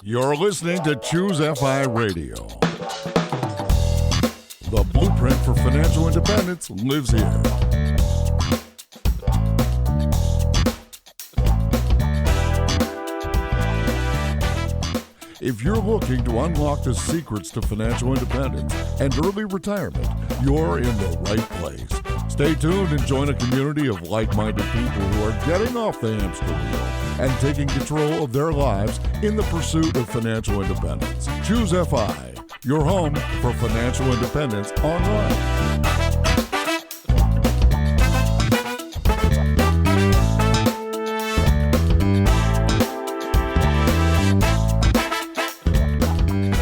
You're listening to Choose FI Radio. The blueprint for financial independence lives here. If you're looking to unlock the secrets to financial independence and early retirement, you're in the right place. Stay tuned and join a community of like-minded people who are getting off the hamster wheel and taking control of their lives in the pursuit of financial independence. Choose FI, your home for financial independence online.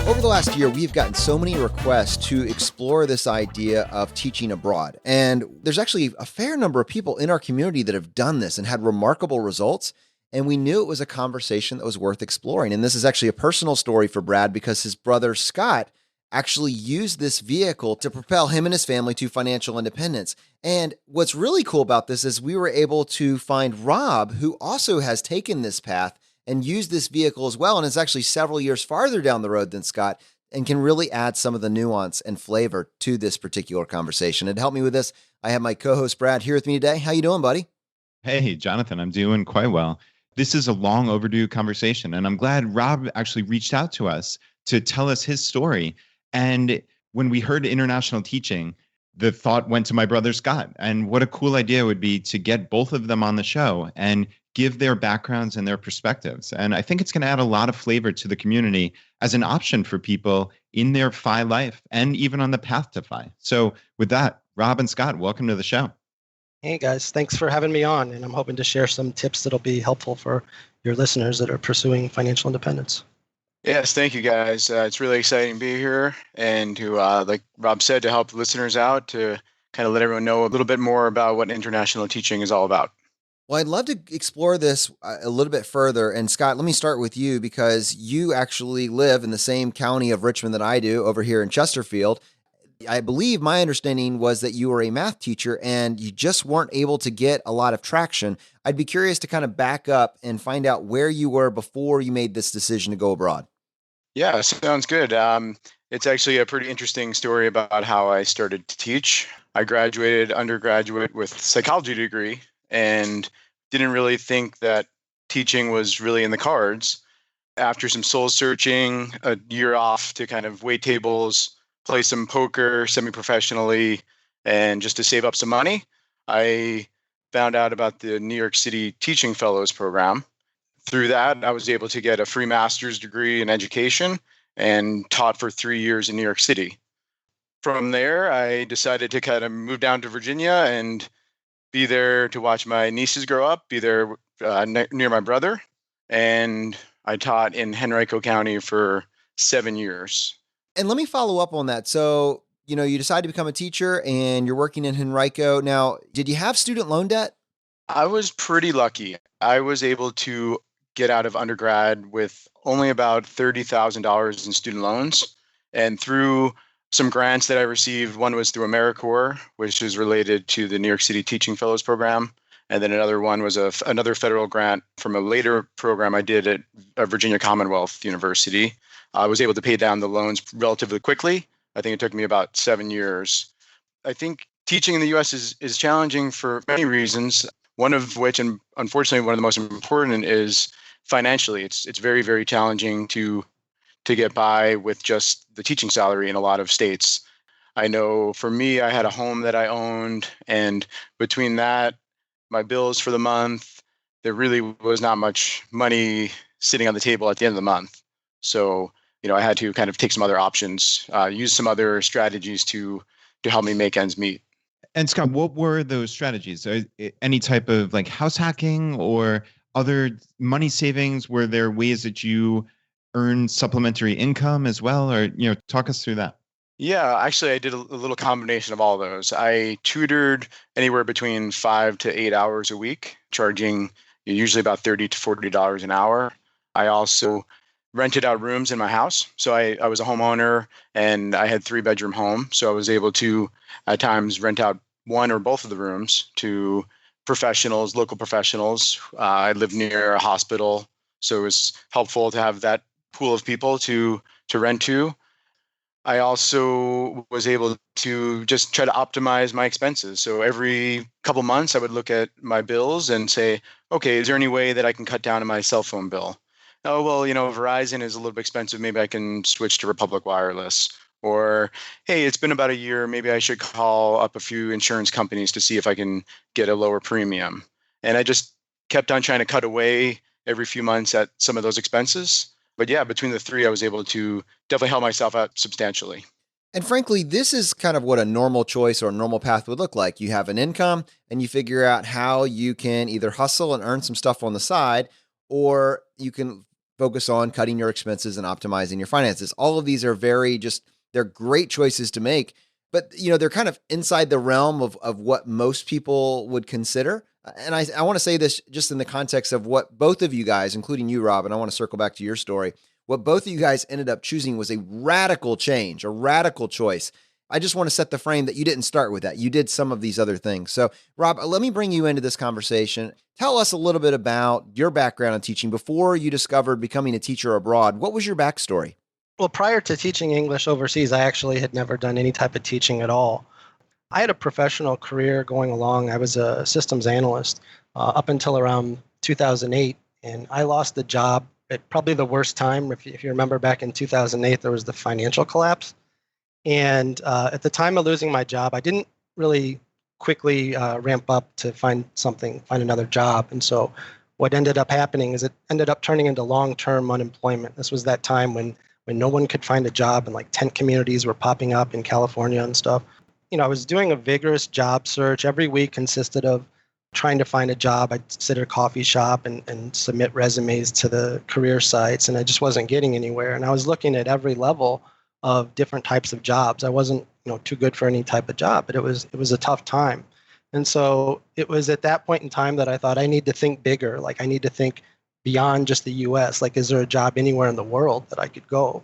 Over the last year, we've gotten so many requests to explore this idea of teaching abroad. And there's actually a fair number of people in our community that have done this and had remarkable results. And we knew it was a conversation that was worth exploring. And this is actually a personal story for Brad because his brother Scott actually used this vehicle to propel him and his family to financial independence. And what's really cool about this is we were able to find Rob, who also has taken this path and used this vehicle as well, and is actually several years farther down the road than Scott, and can really add some of the nuance and flavor to this particular conversation. And to help me with this, I have my co-host Brad here with me today. How you doing, buddy? Hey, Jonathan, I'm doing quite well. This is a long overdue conversation, and I'm glad Rob actually reached out to us to tell us his story. And when we heard international teaching, the thought went to my brother Scott. And what a cool idea it would be to get both of them on the show and give their backgrounds and their perspectives. And I think it's going to add a lot of flavor to the community as an option for people in their FI life and even on the path to FI. So with that, Rob and Scott, welcome to the show. Hey guys, thanks for having me on. And I'm hoping to share some tips that'll be helpful for your listeners that are pursuing financial independence. Yes, thank you guys. It's really exciting to be here and to, like Rob said, to help the listeners out, to kind of let everyone know a little bit more about what international teaching is all about. Well, I'd love to explore this a little bit further. And Scott, let me start with you because you actually live in the same county of Richmond that I do over here in Chesterfield. I believe my understanding was that you were a math teacher and you just weren't able to get a lot of traction. I'd be curious to kind of back up and find out where you were before you made this decision to go abroad. Yeah, sounds good. It's actually a pretty interesting story about how I started to teach. I graduated undergraduate with a psychology degree and didn't really think that teaching was really in the cards. After some soul searching, a year off to kind of wait tables, play some poker semi-professionally, and just to save up some money, I found out about the New York City Teaching Fellows program. Through that, I was able to get a free master's degree in education and taught for 3 years in New York City. From there, I decided to kind of move down to Virginia and be there to watch my nieces grow up, be there near my brother. And I taught in Henrico County for 7 years. And let me follow up on that. So, you decided to become a teacher and you're working in Henrico. Now, did you have student loan debt? I was pretty lucky. I was able to get out of undergrad with only about $30,000 in student loans. And through some grants that I received, one was through AmeriCorps, which is related to the New York City Teaching Fellows program. And then another one was another federal grant from a later program I did at Virginia Commonwealth University. I was able to pay down the loans relatively quickly. I think it took me about 7 years. I think teaching in the U.S. is challenging for many reasons, one of which, and unfortunately one of the most important, is financially. It's very, very challenging to get by with just the teaching salary in a lot of states. I know for me, I had a home that I owned, and between that, my bills for the month, there really was not much money sitting on the table at the end of the month. So, I had to kind of take some other options, use some other strategies to help me make ends meet. And Scott, what were those strategies? Any type of like house hacking or other money savings? Were there ways that you earned supplementary income as well? Or, talk us through that. Yeah, actually, I did a little combination of all those. I tutored anywhere between 5 to 8 hours a week, charging usually about $30 to $40 an hour. I also rented out rooms in my house. So I was a homeowner and I had 3-bedroom home. So I was able to at times rent out one or both of the rooms to professionals, local professionals. I lived near a hospital, so it was helpful to have that pool of people to rent to. I also was able to just try to optimize my expenses. So every couple months, I would look at my bills and say, okay, is there any way that I can cut down on my cell phone bill? Oh, well, Verizon is a little bit expensive. Maybe I can switch to Republic Wireless. Or, hey, it's been about a year. Maybe I should call up a few insurance companies to see if I can get a lower premium. And I just kept on trying to cut away every few months at some of those expenses. But yeah, between the three, I was able to definitely help myself out substantially. And frankly, this is kind of what a normal choice or a normal path would look like. You have an income and you figure out how you can either hustle and earn some stuff on the side, or you can focus on cutting your expenses and optimizing your finances. All of these are they're great choices to make, but they're kind of inside the realm of what most people would consider. And I want to say this just in the context of what both of you guys, including you, Rob, and I want to circle back to your story. What both of you guys ended up choosing was a radical change, a radical choice. I just want to set the frame that you didn't start with that. You did some of these other things. So, Rob, let me bring you into this conversation. Tell us a little bit about your background in teaching before you discovered becoming a teacher abroad. What was your backstory? Well, prior to teaching English overseas, I actually had never done any type of teaching at all. I had a professional career going along. I was a systems analyst up until around 2008, and I lost the job at probably the worst time. If you remember back in 2008, there was the financial collapse. And at the time of losing my job, I didn't really quickly ramp up to find another job. And so what ended up happening is it ended up turning into long-term unemployment. This was that time when no one could find a job, and like tent communities were popping up in California and stuff. I was doing a vigorous job search. Every week consisted of trying to find a job. I'd sit at a coffee shop and submit resumes to the career sites, and I just wasn't getting anywhere. And I was looking at every level of different types of jobs. I wasn't, too good for any type of job, but it was a tough time. And so it was at that point in time that I thought I need to think bigger. Like I need to think beyond just the US. Like, is there a job anywhere in the world that I could go?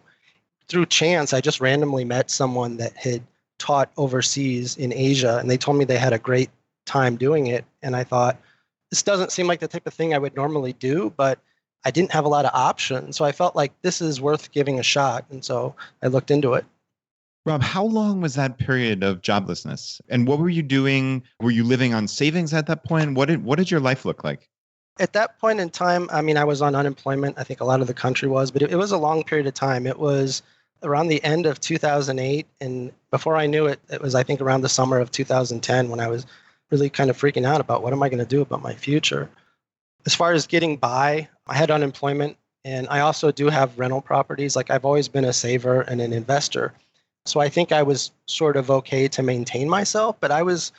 Through chance, I just randomly met someone that had taught overseas in Asia, and they told me they had a great time doing it. And I thought, this doesn't seem like the type of thing I would normally do, but I didn't have a lot of options. So I felt like this is worth giving a shot. And so I looked into it. Rob, how long was that period of joblessness? And what were you doing? Were you living on savings at that point? What did your life look like? At that point in time, I was on unemployment. I think a lot of the country was, but it was a long period of time. It was around the end of 2008. And before I knew it, it was, I think, around the summer of 2010 when I was really kind of freaking out about what am I going to do about my future. As far as getting by, I had unemployment, and I also do have rental properties. Like I've always been a saver and an investor. So I think I was sort of okay to maintain myself, but I was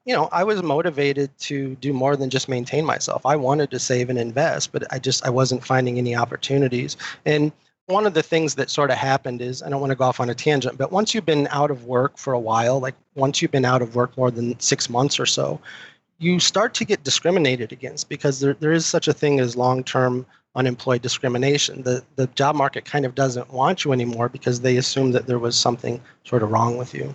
motivated to do more than just maintain myself. I wanted to save and invest, but I wasn't finding any opportunities. And one of the things that sort of happened is, I don't want to go off on a tangent, but once you've been out of work for a while, like once you've been out of work more than 6 months or so, you start to get discriminated against because there is such a thing as long-term unemployed discrimination. The job market kind of doesn't want you anymore because they assume that there was something sort of wrong with you.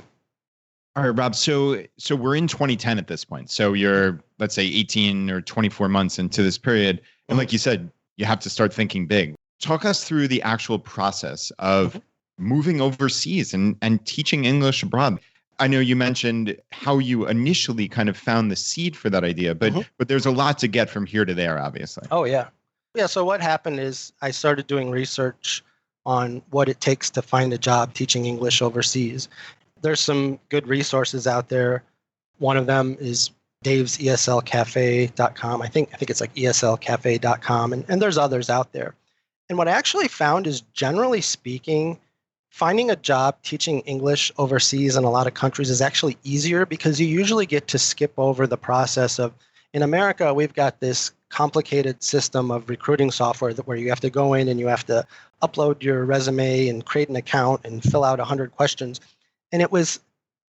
All right, Rob. So we're in 2010 at this point. So you're, let's say, 18 or 24 months into this period. And like you said, you have to start thinking big. Talk us through the actual process of moving overseas and teaching English abroad. I know you mentioned how you initially kind of found the seed for that idea, but there's a lot to get from here to there, obviously. Oh, yeah. Yeah, so what happened is I started doing research on what it takes to find a job teaching English overseas. There's some good resources out there. One of them is Dave's ESLcafe.com. I think it's like ESLcafe.com, and there's others out there. And what I actually found is, generally speaking, finding a job teaching English overseas in a lot of countries is actually easier because you usually get to skip over the process of, in America, we've got this complicated system of recruiting software where you have to go in and you have to upload your resume and create an account and fill out 100 questions. And it was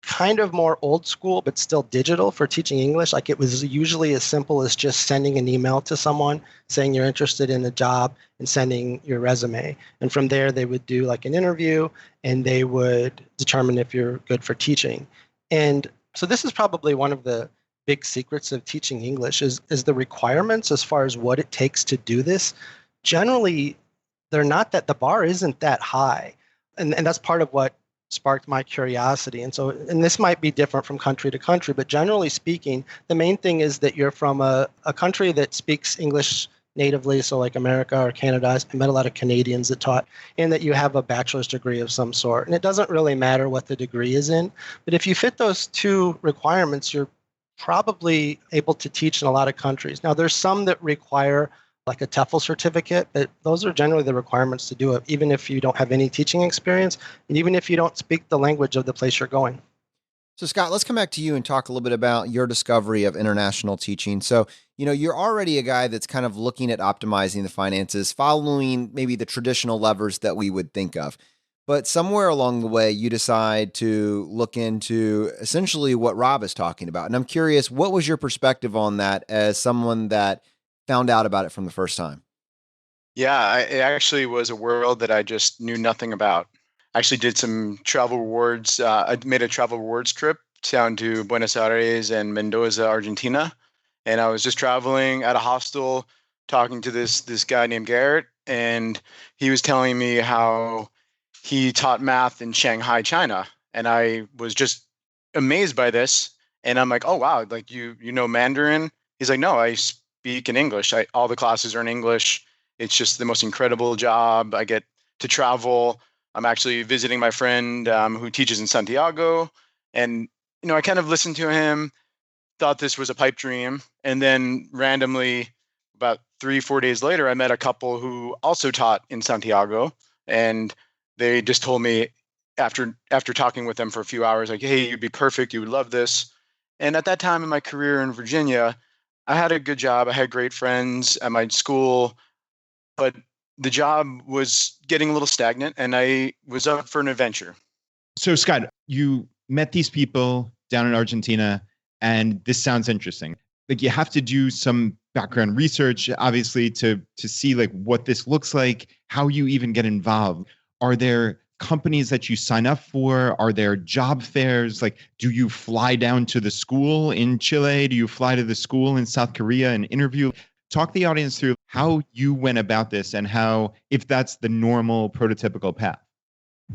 kind of more old school, but still digital for teaching English. Like it was usually as simple as just sending an email to someone saying you're interested in a job and sending your resume. And from there, they would do like an interview and they would determine if you're good for teaching. And so this is probably one of the big secrets of teaching English is the requirements as far as what it takes to do this. Generally, they're not that, the bar isn't that high. And that's part of what sparked my curiosity. And this might be different from country to country, but generally speaking, the main thing is that you're from a country that speaks English natively, so like America or Canada. I met a lot of Canadians that taught, and that you have a bachelor's degree of some sort. And it doesn't really matter what the degree is in, but if you fit those two requirements, you're probably able to teach in a lot of countries. Now, there's some that require like a TEFL certificate, but those are generally the requirements to do it, even if you don't have any teaching experience, and even if you don't speak the language of the place you're going. So Scott, let's come back to you and talk a little bit about your discovery of international teaching. So, you're already a guy that's kind of looking at optimizing the finances, following maybe the traditional levers that we would think of. But somewhere along the way, you decide to look into essentially what Rob is talking about. And I'm curious, what was your perspective on that as someone that found out about it from the first time? Yeah, it actually was a world that I just knew nothing about. I actually did some travel rewards. I made a travel rewards trip down to Buenos Aires and Mendoza, Argentina. And I was just traveling at a hostel, talking to this guy named Garrett. And he was telling me how he taught math in Shanghai, China. And I was just amazed by this. And I'm like, oh, wow, like you know Mandarin? He's like, no, I speak in English. All the classes are in English. It's just the most incredible job. I get to travel. I'm actually visiting my friend who teaches in Santiago. And, I kind of listened to him, thought this was a pipe dream. And then randomly, about 3-4 days later, I met a couple who also taught in Santiago. And they just told me after talking with them for a few hours, like, hey, you'd be perfect. You would love this. And at that time in my career in Virginia, I had a good job. I had great friends at my school, but the job was getting a little stagnant and I was up for an adventure. So Scott, you met these people down in Argentina and this sounds interesting. Like you have to do some background research, obviously, to see like what this looks like, how you even get involved. Are there companies that you sign up for? Are there job fairs? Like, do you fly down to the school in Chile? Do you fly to the school in South Korea and interview? Talk the audience through how you went about this and how, if that's the normal prototypical path.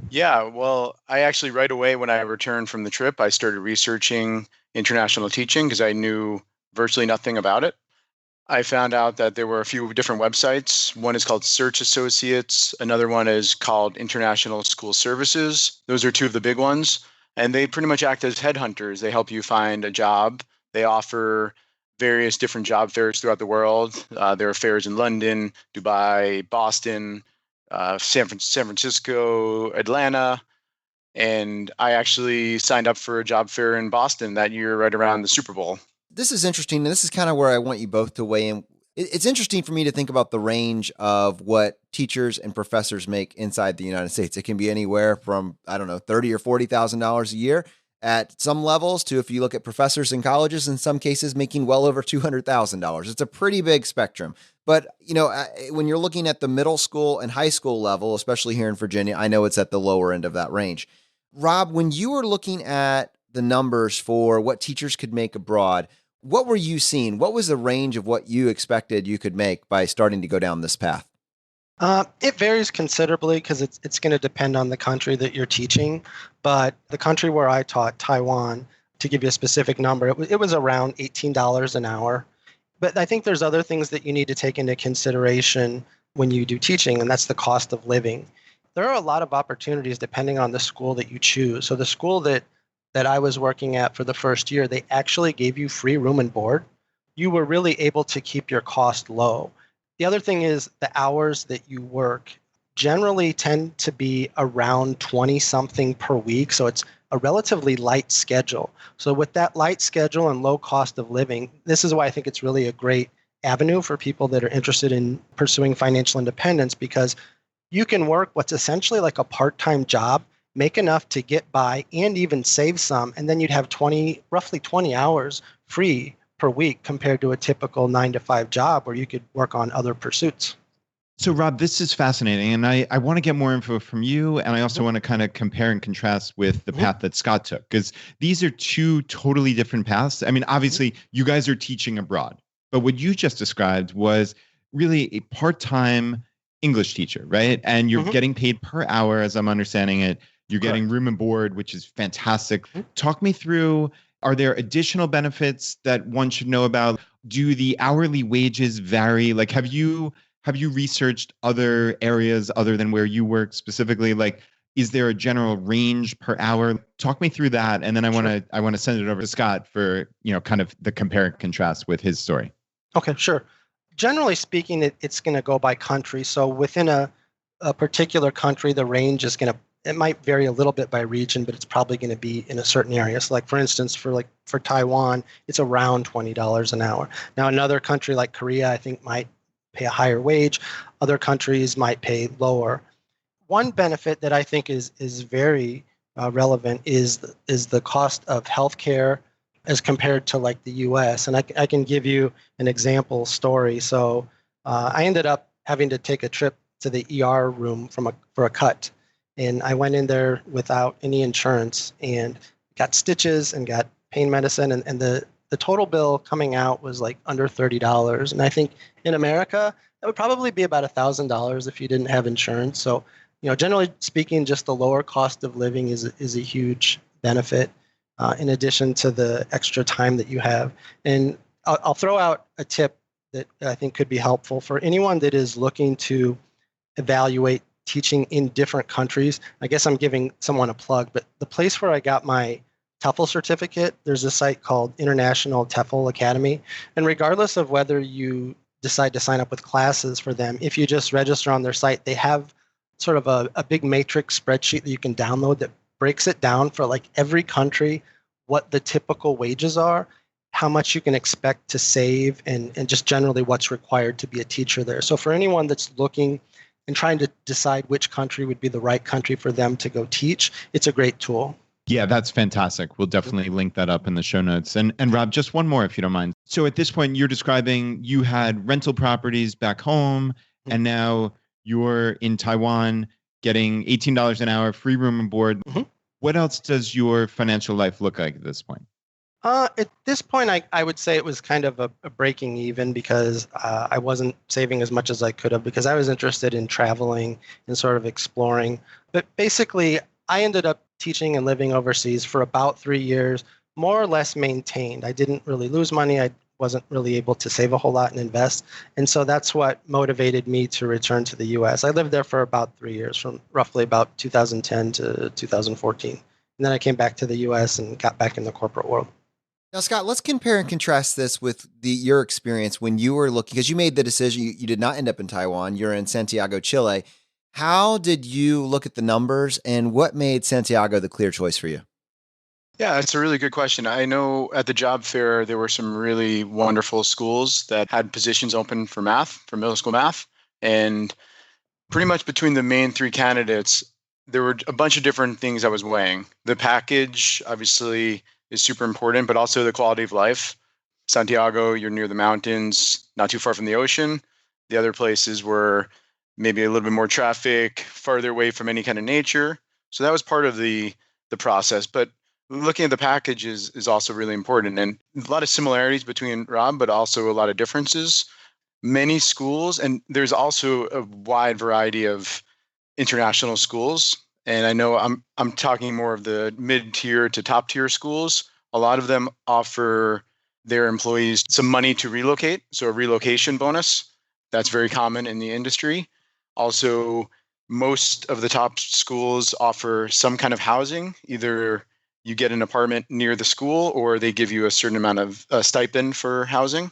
Yeah, well, I actually right away when I returned from the trip, I started researching international teaching because I knew virtually nothing about it. I found out that there were a few different websites. One is called Search Associates. Another one is called International School Services. Those are two of the big ones. And they pretty much act as headhunters. They help you find a job. They offer various different job fairs throughout the world. There are fairs in London, Dubai, Boston, San Francisco, Atlanta. And I actually signed up for a job fair in Boston that year, right around the Super Bowl. This is interesting, and this is kind of where I want you both to weigh in. It's interesting for me to think about the range of what teachers and professors make inside the United States. It can be anywhere from, I don't know, $30,000 or $40,000 a year at some levels to, if you look at professors in colleges, in some cases making well over $200,000. It's a pretty big spectrum. But, when you're looking at the middle school and high school level, especially here in Virginia, I know it's at the lower end of that range. Rob, when you were looking at the numbers for what teachers could make abroad, what were you seeing? What was the range of what you expected you could make by starting to go down this path? It varies considerably because it's going to depend on the country that you're teaching. But the country where I taught, Taiwan, to give you a specific number, it was around $18 an hour. But I think there's other things that you need to take into consideration when you do teaching, and that's the cost of living. There are a lot of opportunities depending on the school that you choose. So the school that I was working at for the first year, they actually gave you free room and board. You were really able to keep your cost low. The other thing is the hours that you work generally tend to be around 20 something per week. So it's a relatively light schedule. So with that light schedule and low cost of living, this is why I think it's really a great avenue for people that are interested in pursuing financial independence, because you can work what's essentially like a part-time job, make enough to get by and even save some, and then you'd have roughly 20 hours free per week compared to a typical 9-to-5 job where you could work on other pursuits. So Rob, this is fascinating. And I want to get more info from you. And I also want to kind of compare and contrast with the path that Scott took, because these are two totally different paths. I mean, obviously you guys are teaching abroad, but what you just described was really a part-time English teacher, right? And you're Mhm. getting paid per hour, as I'm understanding it. You're getting Correct. room and board, which is fantastic. Mhm. Talk me through, are there additional benefits that one should know about? Do the hourly wages vary? Like, have you researched other areas other than where you work specifically? Like, is there a general range per hour? Talk me through that, and then Sure. I want to send it over to Scott for kind of the compare and contrast with his story. Okay, sure. Generally speaking, it's going to go by country. So within a particular country, the range is going to, it might vary a little bit by region, but it's probably going to be in a certain area. So like for instance, for Taiwan, it's around $20 an hour. Now another country like Korea, I think might pay a higher wage. Other countries might pay lower. One benefit that I think is very relevant is the cost of healthcare as compared to like the U.S. And I can give you an example story. So I ended up having to take a trip to the ER room for a cut, and I went in there without any insurance and got stitches and got pain medicine, and the total bill coming out was like under $30. And I think in America that would probably be about $1,000 if you didn't have insurance. So generally speaking, just the lower cost of living is a huge benefit, in addition to the extra time that you have. And I'll throw out a tip that I think could be helpful for anyone that is looking to evaluate teaching in different countries. I guess I'm giving someone a plug, but the place where I got my TEFL certificate, there's a site called International TEFL Academy. And regardless of whether you decide to sign up with classes for them, if you just register on their site, they have sort of a big matrix spreadsheet that you can download that breaks it down for like every country, what the typical wages are, how much you can expect to save, and just generally what's required to be a teacher there. So for anyone that's looking and trying to decide which country would be the right country for them to go teach, it's a great tool. Yeah, that's fantastic. We'll definitely link that up in the show notes. And Rob, just one more, if you don't mind. So at this point, you're describing you had rental properties back home, and now you're in Taiwan getting $18 an hour, free room and board. Mm-hmm. What else does your financial life look like at this point? At this point, I would say it was kind of a breaking even, because I wasn't saving as much as I could have, because I was interested in traveling and sort of exploring. But basically, I ended up teaching and living overseas for about 3 years, more or less maintained. I didn't really lose money. I wasn't really able to save a whole lot and invest. And so that's what motivated me to return to the US. I lived there for about 3 years, from roughly about 2010 to 2014. And then I came back to the US and got back in the corporate world. Now, Scott, let's compare and contrast this with your experience when you were looking, because you made the decision, you did not end up in Taiwan, you're in Santiago, Chile. How did you look at the numbers, and what made Santiago the clear choice for you? Yeah, that's a really good question. I know at the job fair, there were some really wonderful schools that had positions open for math, for middle school math. And pretty much between the main three candidates, there were a bunch of different things I was weighing. The package, obviously, is super important, but also the quality of life. Santiago, you're near the mountains, not too far from the ocean. The other places were maybe a little bit more traffic, farther away from any kind of nature. So that was part of the process. But looking at the package is also really important, and a lot of similarities between Rob, but also a lot of differences. Many schools, and there's also a wide variety of international schools. And I know I'm talking more of the mid-tier to top-tier schools. A lot of them offer their employees some money to relocate, so a relocation bonus. That's very common in the industry. Also, most of the top schools offer some kind of housing. Either you get an apartment near the school, or they give you a certain amount of stipend for housing.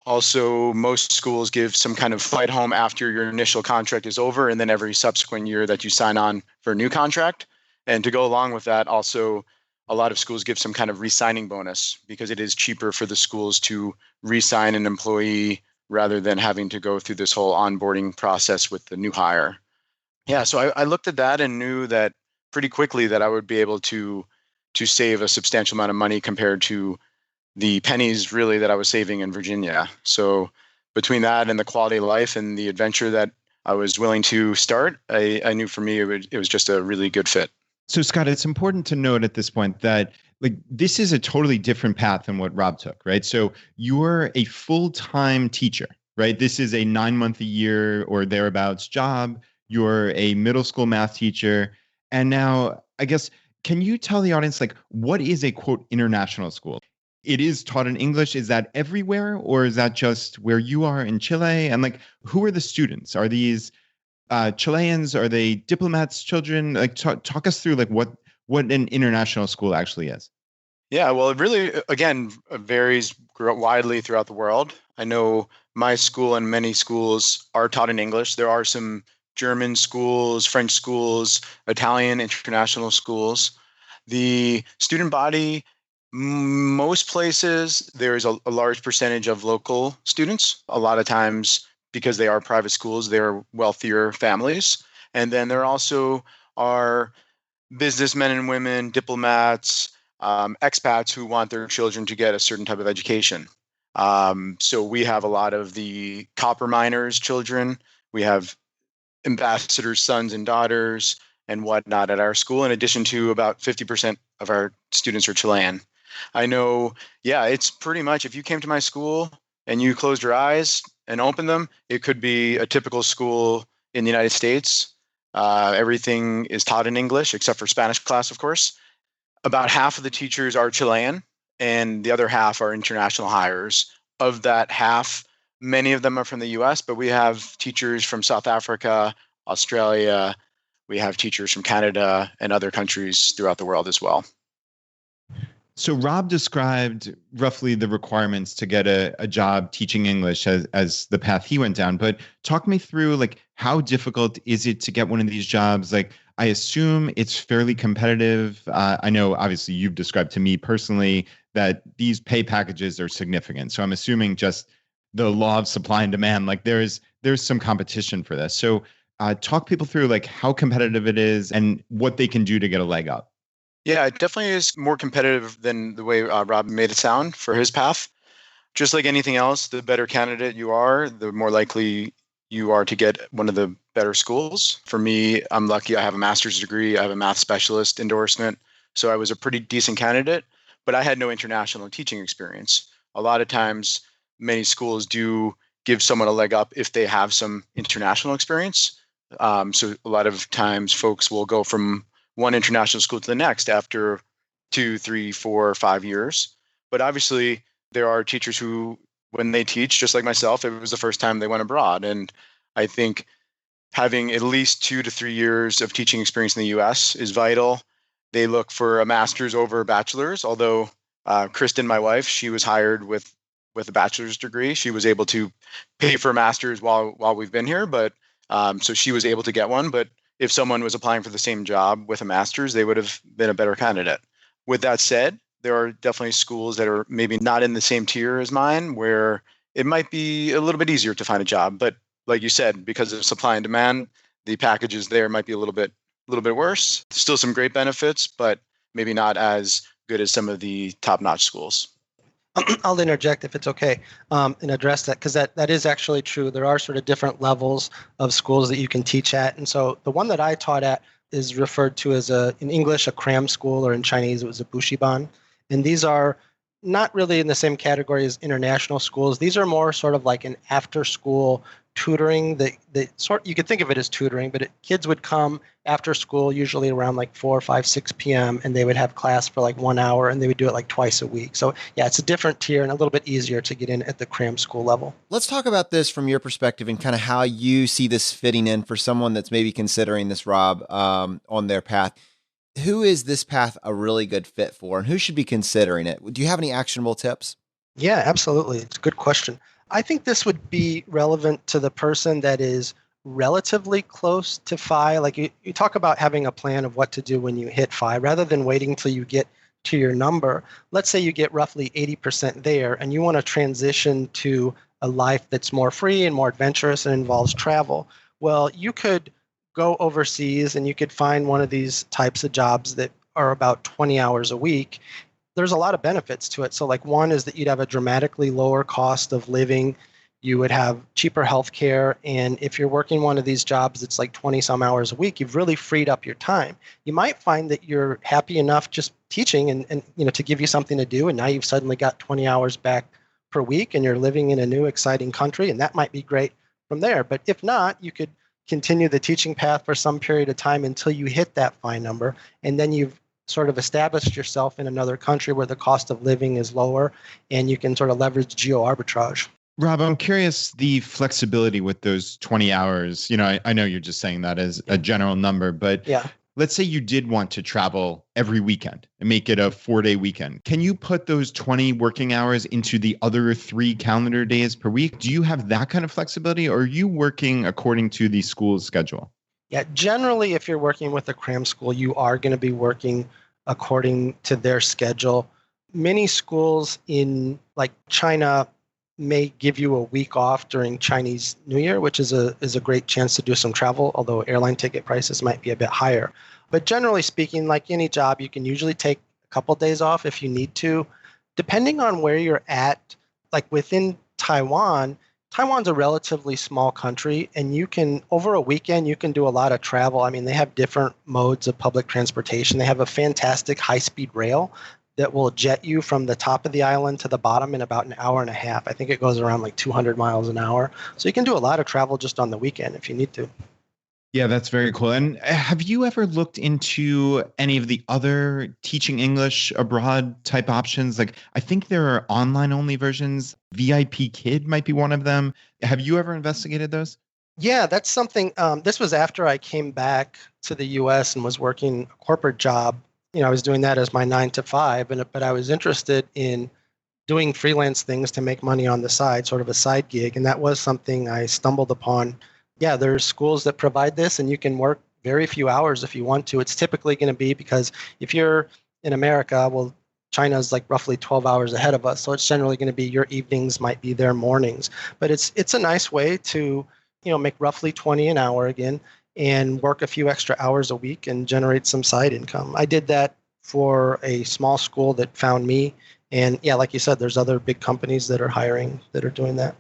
Also, most schools give some kind of flight home after your initial contract is over, and then every subsequent year that you sign on for a new contract. And to go along with that, also, a lot of schools give some kind of re-signing bonus, because it is cheaper for the schools to re-sign an employee rather than having to go through this whole onboarding process with the new hire. Yeah, so I looked at that and knew that pretty quickly that I would be able to save a substantial amount of money compared to the pennies really that I was saving in Virginia. So between that and the quality of life and the adventure that I was willing to start, I knew for me it was just a really good fit. So Scott, it's important to note at this point that this is a totally different path than what Rob took, right? So you're a full-time teacher, right? This is a 9-month a year or thereabouts job. You're a middle school math teacher. And now, I guess, can you tell the audience, like, what is a quote international school? It is taught in English. Is that everywhere, or is that just where you are in Chile? And like, who are the students? Are these Chileans? Are they diplomats' children? Like, talk us through like what an international school actually is. Yeah, well, it really, again, varies widely throughout the world. I know my school and many schools are taught in English. There are some German schools, French schools, Italian international schools. The student body, most places, there is a large percentage of local students. A lot of times, because they are private schools, they're wealthier families. And then there also are businessmen and women, diplomats, expats who want their children to get a certain type of education. So we have a lot of the copper miners' children. We have ambassadors' sons and daughters and whatnot at our school, in addition to about 50% of our students are Chilean. I know, yeah, it's pretty much, if you came to my school and you closed your eyes and opened them, it could be a typical school in the United States. Everything is taught in English, except for Spanish class, of course. About half of the teachers are Chilean, and the other half are international hires. Of that half, many of them are from the US, but we have teachers from South Africa, Australia. We have teachers from Canada and other countries throughout the world as well. So Rob described roughly the requirements to get a job teaching English as the path he went down. But talk me through, like, how difficult is it to get one of these jobs? Like, I assume it's fairly competitive. I know, obviously, you've described to me personally that these pay packages are significant. So I'm assuming just the law of supply and demand, like there's some competition for this. So talk people through like how competitive it is and what they can do to get a leg up. Yeah, it definitely is more competitive than the way Rob made it sound for his path. Just like anything else, the better candidate you are, the more likely you are to get one of the better schools. For me, I'm lucky I have a master's degree. I have a math specialist endorsement. So I was a pretty decent candidate, but I had no international teaching experience. A lot of times, many schools do give someone a leg up if they have some international experience. So a lot of times folks will go from one international school to the next after 2, 3, 4, 5 years. But obviously, there are teachers who, when they teach, just like myself, it was the first time they went abroad. And I think having at least 2 to 3 years of teaching experience in the US is vital. They look for a master's over a bachelor's, although Kristen, my wife, she was hired with a bachelor's degree. She was able to pay for a master's while we've been here, but so she was able to get one. But if someone was applying for the same job with a master's, they would have been a better candidate. With that said, there are definitely schools that are maybe not in the same tier as mine, where it might be a little bit easier to find a job. But like you said, because of supply and demand, the packages there might be a little bit worse. Still some great benefits, but maybe not as good as some of the top-notch schools. I'll interject if it's okay, and address that, because that is actually true. There are sort of different levels of schools that you can teach at. And so the one that I taught at is referred to as in English, a cram school, or in Chinese, it was a bushiban. And these are not really in the same category as international schools. These are more sort of like an after-school tutoring. You could think of it as tutoring, but kids would come after school, usually around like 4, 5, 6 p.m., and they would have class for like 1 hour, and they would do it like twice a week. So yeah, it's a different tier and a little bit easier to get in at the cram school level. Let's talk about this from your perspective and kind of how you see this fitting in for someone that's maybe considering this, Rob, on their path. Who is this path a really good fit for, and who should be considering it? Do you have any actionable tips? Yeah, absolutely. It's a good question. I think this would be relevant to the person that is relatively close to FI. Like you talk about having a plan of what to do when you hit FI, rather than waiting till you get to your number. Let's say you get roughly 80% there, and you want to transition to a life that's more free and more adventurous and involves travel. Well, you could go overseas and you could find one of these types of jobs that are about 20 hours a week. There's a lot of benefits to it. So like one is that you'd have a dramatically lower cost of living. You would have cheaper healthcare. And if you're working one of these jobs that's like 20 some hours a week, you've really freed up your time. You might find that you're happy enough just teaching and to give you something to do. And now you've suddenly got 20 hours back per week and you're living in a new exciting country, and that might be great from there. But if not, you could continue the teaching path for some period of time until you hit that fine number, and then you've sort of established yourself in another country where the cost of living is lower and you can sort of leverage geo arbitrage. Rob, I'm curious the flexibility with those 20 hours. I know you're just saying that as a general number, but yeah. Let's say you did want to travel every weekend and make it a 4-day weekend. Can you put those 20 working hours into the other 3 calendar days per week? Do you have that kind of flexibility, or are you working according to the school's schedule? Yeah, generally, if you're working with a cram school, you are going to be working according to their schedule. Many schools in like China may give you a week off during Chinese New Year, which is a great chance to do some travel, although airline ticket prices might be a bit higher. But generally speaking, like any job, you can usually take a couple of days off if you need to. Depending on where you're at, like within Taiwan's a relatively small country, and you can, over a weekend, you can do a lot of travel. I mean, they have different modes of public transportation. They have a fantastic high-speed rail that will jet you from the top of the island to the bottom in about an hour and a half. I think it goes around like 200 miles an hour. So you can do a lot of travel just on the weekend if you need to. Yeah, that's very cool. And have you ever looked into any of the other teaching English abroad type options? Like, I think there are online only versions. VIP Kid might be one of them. Have you ever investigated those? Yeah, that's something. This was after I came back to the US and was working a corporate job. I was doing that as my 9 to 5, but I was interested in doing freelance things to make money on the side, sort of a side gig. And that was something I stumbled upon. Yeah, there's schools that provide this, and you can work very few hours if you want to. It's typically going to be, because if you're in America, well, China's like roughly 12 hours ahead of us. So it's generally going to be your evenings might be their mornings. But it's a nice way to, make roughly 20 an hour again, and work a few extra hours a week and generate some side income. I did that for a small school that found me. And yeah, like you said, there's other big companies that are hiring that are doing that.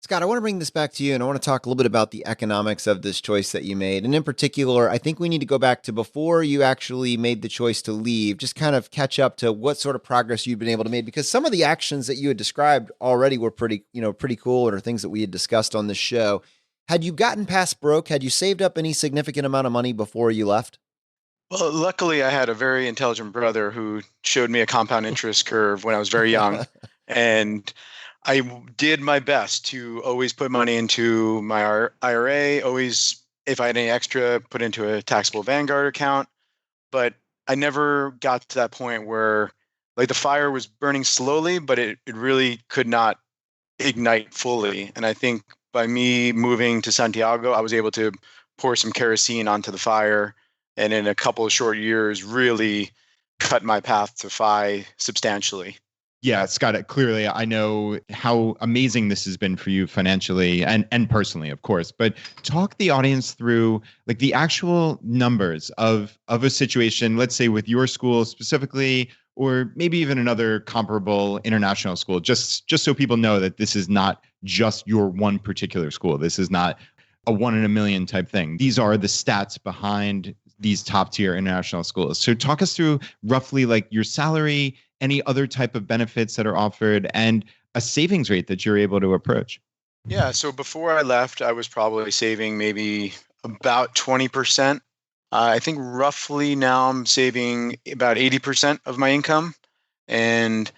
Scott, I want to bring this back to you, and I want to talk a little bit about the economics of this choice that you made. And in particular, I think we need to go back to before you actually made the choice to leave, just kind of catch up to what sort of progress you've been able to make, because some of the actions that you had described already were pretty cool, and are things that we had discussed on this show. Had you gotten past broke? Had you saved up any significant amount of money before you left? Well, luckily, I had a very intelligent brother who showed me a compound interest curve when I was very young. And I did my best to always put money into my IRA, always, if I had any extra, put into a taxable Vanguard account. But I never got to that point where like the fire was burning slowly, but it really could not ignite fully. And I think by me moving to Santiago, I was able to pour some kerosene onto the fire, and in a couple of short years, really cut my path to FI substantially. Yeah, Scott, clearly I know how amazing this has been for you financially and personally, of course. But talk the audience through like the actual numbers of a situation, let's say with your school specifically, or maybe even another comparable international school, just so people know that this is not just your one particular school. This is not a 1 in a million type thing. These are the stats behind these top tier international schools. So talk us through roughly like your salary, any other type of benefits that are offered, and a savings rate that you're able to approach. Yeah, so before I left, I was probably saving maybe about 20%. I think roughly now I'm saving about 80% of my income, and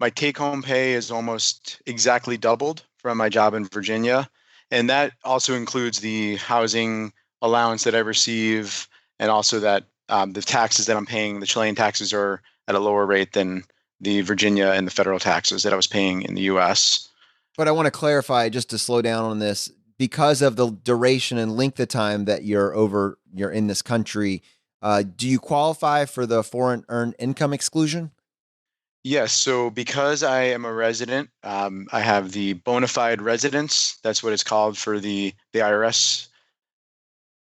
my take-home pay is almost exactly doubled from my job in Virginia. And that also includes the housing allowance that I receive, and also that the taxes that I'm paying, the Chilean taxes, are at a lower rate than the Virginia and the federal taxes that I was paying in the US. But I want to clarify, just to slow down on this, because of the duration and length of time that you're in this country, do you qualify for the foreign earned income exclusion? Yes, so because I am a resident, I have the bona fide residence. That's what it's called for the IRS.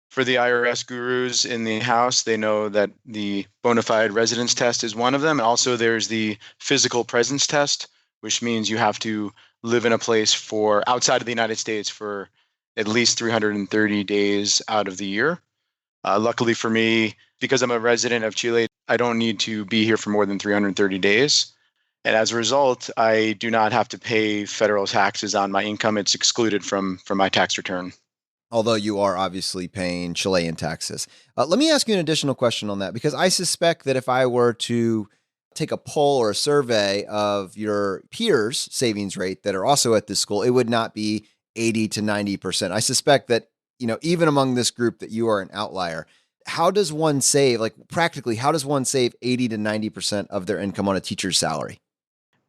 For the IRS gurus in the house, they know that the bona fide residence test is one of them. And also there's the physical presence test, which means you have to live in a place for outside of the United States for at least 330 days out of the year. Luckily for me, because I'm a resident of Chile, I don't need to be here for more than 330 days. And as a result, I do not have to pay federal taxes on my income. It's excluded from my tax return. Although you are obviously paying Chilean taxes. Let me ask you an additional question on that, because I suspect that if I were to take a poll or a survey of your peers' savings rate that are also at this school, it would not be 80 to 90%. I suspect that, even among this group, that you are an outlier. How does one save, like practically, how does one save 80 to 90% of their income on a teacher's salary?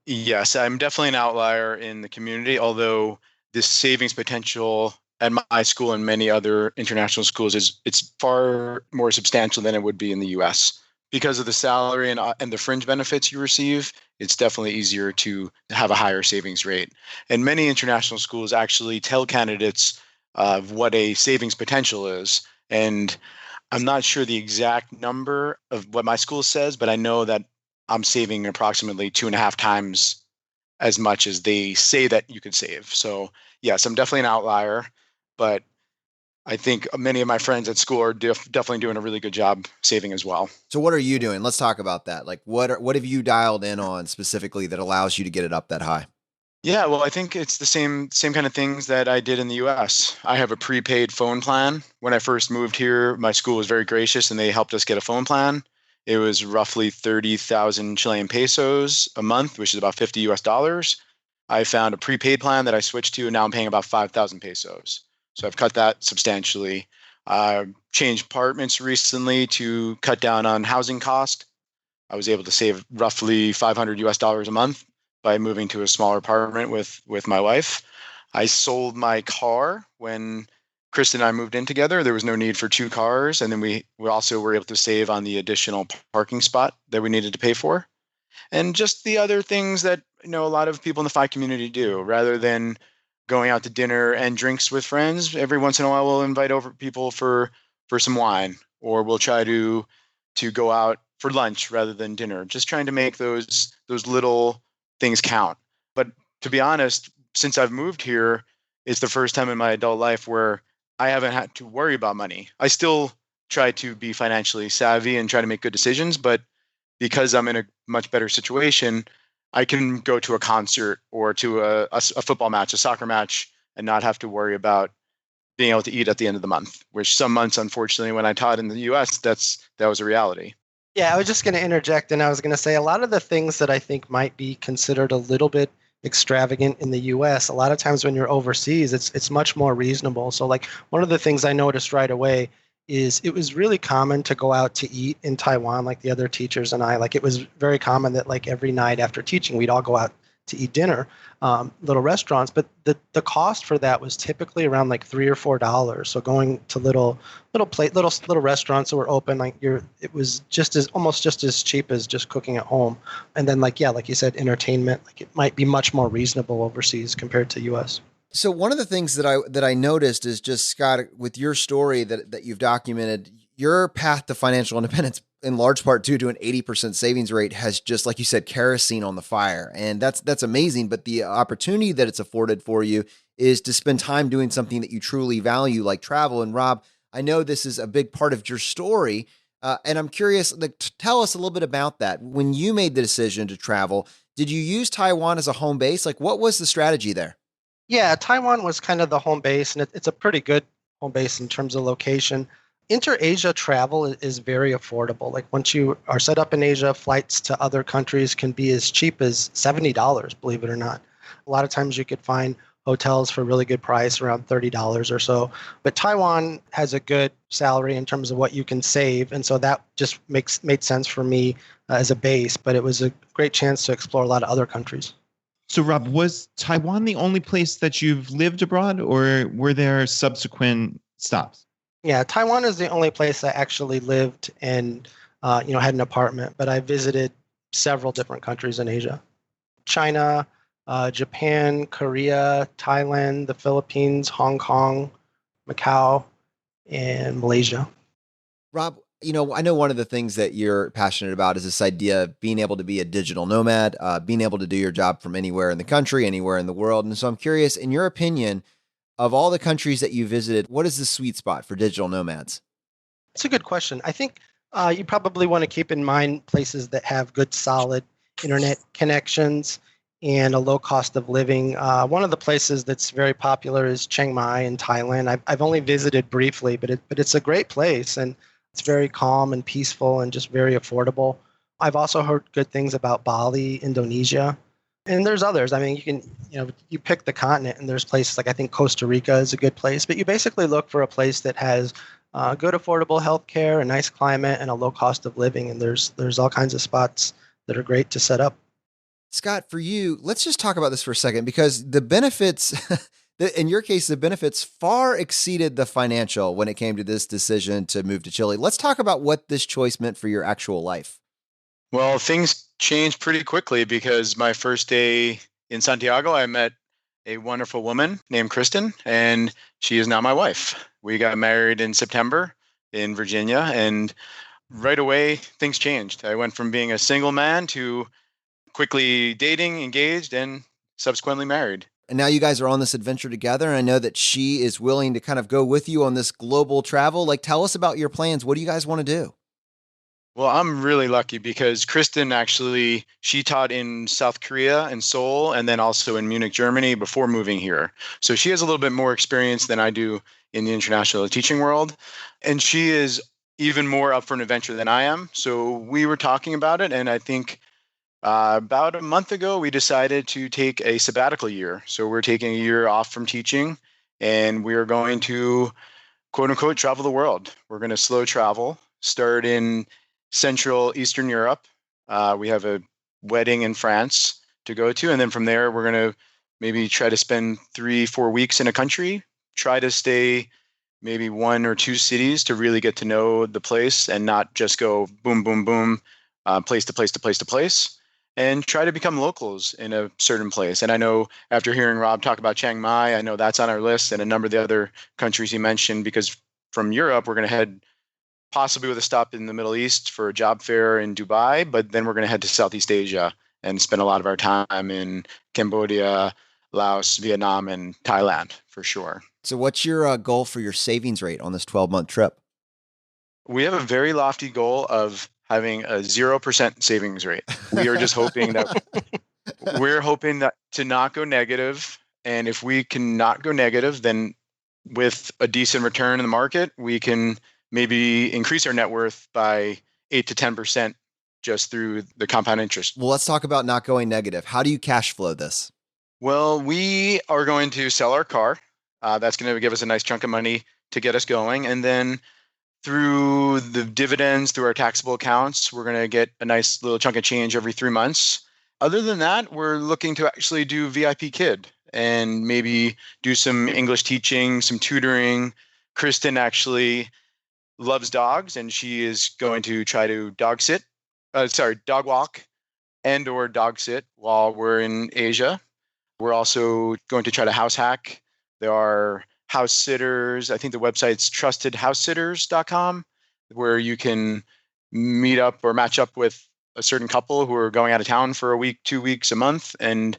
Yes, I'm definitely an outlier in the community, although this savings potential at my school and many other international schools it's far more substantial than it would be in the US. Because of the salary and the fringe benefits you receive, it's definitely easier to have a higher savings rate. And many international schools actually tell candidates of what a savings potential is. And I'm not sure the exact number of what my school says, but I know that I'm saving approximately 2.5 times as much as they say that you could save. So yes, I'm definitely an outlier, but I think many of my friends at school are definitely doing a really good job saving as well. So what are you doing? Let's talk about that. Like what have you dialed in on specifically that allows you to get it up that high? Yeah, well, I think it's the same kind of things that I did in the US. I have a prepaid phone plan. When I first moved here, my school was very gracious and they helped us get a phone plan. It was roughly 30,000 Chilean pesos a month, which is about 50 US dollars. I found a prepaid plan that I switched to, and now I'm paying about 5,000 pesos. So I've cut that substantially. Changed apartments recently to cut down on housing cost. I was able to save roughly 500 US dollars a month by moving to a smaller apartment with my wife. I sold my car when Chris and I moved in together. There was no need for two cars, and then we also were able to save on the additional parking spot that we needed to pay for, and just the other things that a lot of people in the Phi community do. Rather than going out to dinner and drinks with friends, every once in a while we'll invite over people for some wine, or we'll try to go out for lunch rather than dinner. Just trying to make those little things count. But to be honest, since I've moved here, it's the first time in my adult life where I haven't had to worry about money. I still try to be financially savvy and try to make good decisions, but because I'm in a much better situation, I can go to a concert or to a football match, a soccer match, and not have to worry about being able to eat at the end of the month, which some months, unfortunately, when I taught in the US, that was a reality. Yeah, I was just going to interject, and I was going to say a lot of the things that I think might be considered a little bit extravagant in the US, a lot of times when you're overseas, it's much more reasonable. So like one of the things I noticed right away is it was really common to go out to eat in Taiwan, like the other teachers and I. Like it was very common that like every night after teaching, we'd all go out to eat dinner, little restaurants. But the cost for that was typically around like $3 or $4. So going to little restaurants that were open, like it was almost just as cheap as just cooking at home. And then like you said, entertainment, like it might be much more reasonable overseas compared to US. So one of the things that I noticed is just, Scott, with your story that you've documented, your path to financial independence, in large part due to an 80% savings rate, has just, like you said, kerosene on the fire. And that's amazing. But the opportunity that it's afforded for you is to spend time doing something that you truly value, like travel. And Rob, I know this is a big part of your story. And I'm curious, like, tell us a little bit about that. When you made the decision to travel, did you use Taiwan as a home base? Like, what was the strategy there? Yeah, Taiwan was kind of the home base, and it's a pretty good home base in terms of location. Inter-Asia travel is very affordable. Like once you are set up in Asia, flights to other countries can be as cheap as $70, believe it or not. A lot of times you could find hotels for a really good price, around $30 or so. But Taiwan has a good salary in terms of what you can save, and so that just made sense for me as a base. But it was a great chance to explore a lot of other countries. So, Rob, was Taiwan the only place that you've lived abroad, or were there subsequent stops? Yeah, Taiwan is the only place I actually lived and had an apartment, but I visited several different countries in Asia. China, Japan, Korea, Thailand, the Philippines, Hong Kong, Macau, and Malaysia. Rob, I know one of the things that you're passionate about is this idea of being able to be a digital nomad, being able to do your job from anywhere in the country, anywhere in the world. And so I'm curious, in your opinion, of all the countries that you visited, what is the sweet spot for digital nomads? It's a good question. I think you probably want to keep in mind places that have good, solid internet connections, and a low cost of living. One of the places that's very popular is Chiang Mai in Thailand. I've only visited briefly, but it's a great place, and it's very calm and peaceful and just very affordable. I've also heard good things about Bali, Indonesia, and there's others. I mean, you pick the continent, and there's places like I think Costa Rica is a good place, but you basically look for a place that has good affordable healthcare, a nice climate, and a low cost of living. And there's all kinds of spots that are great to set up. Scott, for you, let's just talk about this for a second because the benefits, in your case, the benefits far exceeded the financial when it came to this decision to move to Chile. Let's talk about what this choice meant for your actual life. Well, things changed pretty quickly because my first day in Santiago, I met a wonderful woman named Kristen, and she is now my wife. We got married in September in Virginia, and right away, things changed. I went from being a single man to quickly dating, engaged, and subsequently married. And now you guys are on this adventure together. And I know that she is willing to kind of go with you on this global travel. Like, tell us about your plans. What do you guys want to do? Well, I'm really lucky because Kristen actually, she taught in South Korea and Seoul, and then also in Munich, Germany before moving here. So she has a little bit more experience than I do in the international teaching world. And she is even more up for an adventure than I am. So we were talking about it, and I think about a month ago, we decided to take a sabbatical year. So we're taking a year off from teaching, and we're going to, quote unquote, travel the world. We're going to slow travel, start in Central Eastern Europe. We have a wedding in France to go to. And then from there, we're going to maybe try to spend 3-4 weeks in a country, try to stay maybe 1 or 2 cities to really get to know the place and not just go boom, boom, boom, place to place to place to place. And try to become locals in a certain place. And I know after hearing Rob talk about Chiang Mai, I know that's on our list and a number of the other countries he mentioned, because from Europe, we're going to head possibly with a stop in the Middle East for a job fair in Dubai, but then we're going to head to Southeast Asia and spend a lot of our time in Cambodia, Laos, Vietnam, and Thailand for sure. So what's your goal for your savings rate on this 12-month trip? We have a very lofty goal of having a 0% savings rate. We are just hoping that to not go negative. And if we can not go negative, then with a decent return in the market, we can maybe increase our net worth by 8 to 10% just through the compound interest. Well, let's talk about not going negative. How do you cash flow this? Well, we are going to sell our car. That's going to give us a nice chunk of money to get us going. And then through the dividends, through our taxable accounts, we're going to get a nice little chunk of change every 3 months. Other than that, we're looking to actually do VIP Kid and maybe do some English teaching, some tutoring. Kristen actually loves dogs, and she is going to try to dog walk and or dog sit while we're in Asia. We're also going to try to house hack. There are house sitters. I think the website's trustedhousesitters.com, where you can meet up or match up with a certain couple who are going out of town for a week, 2 weeks, a month, and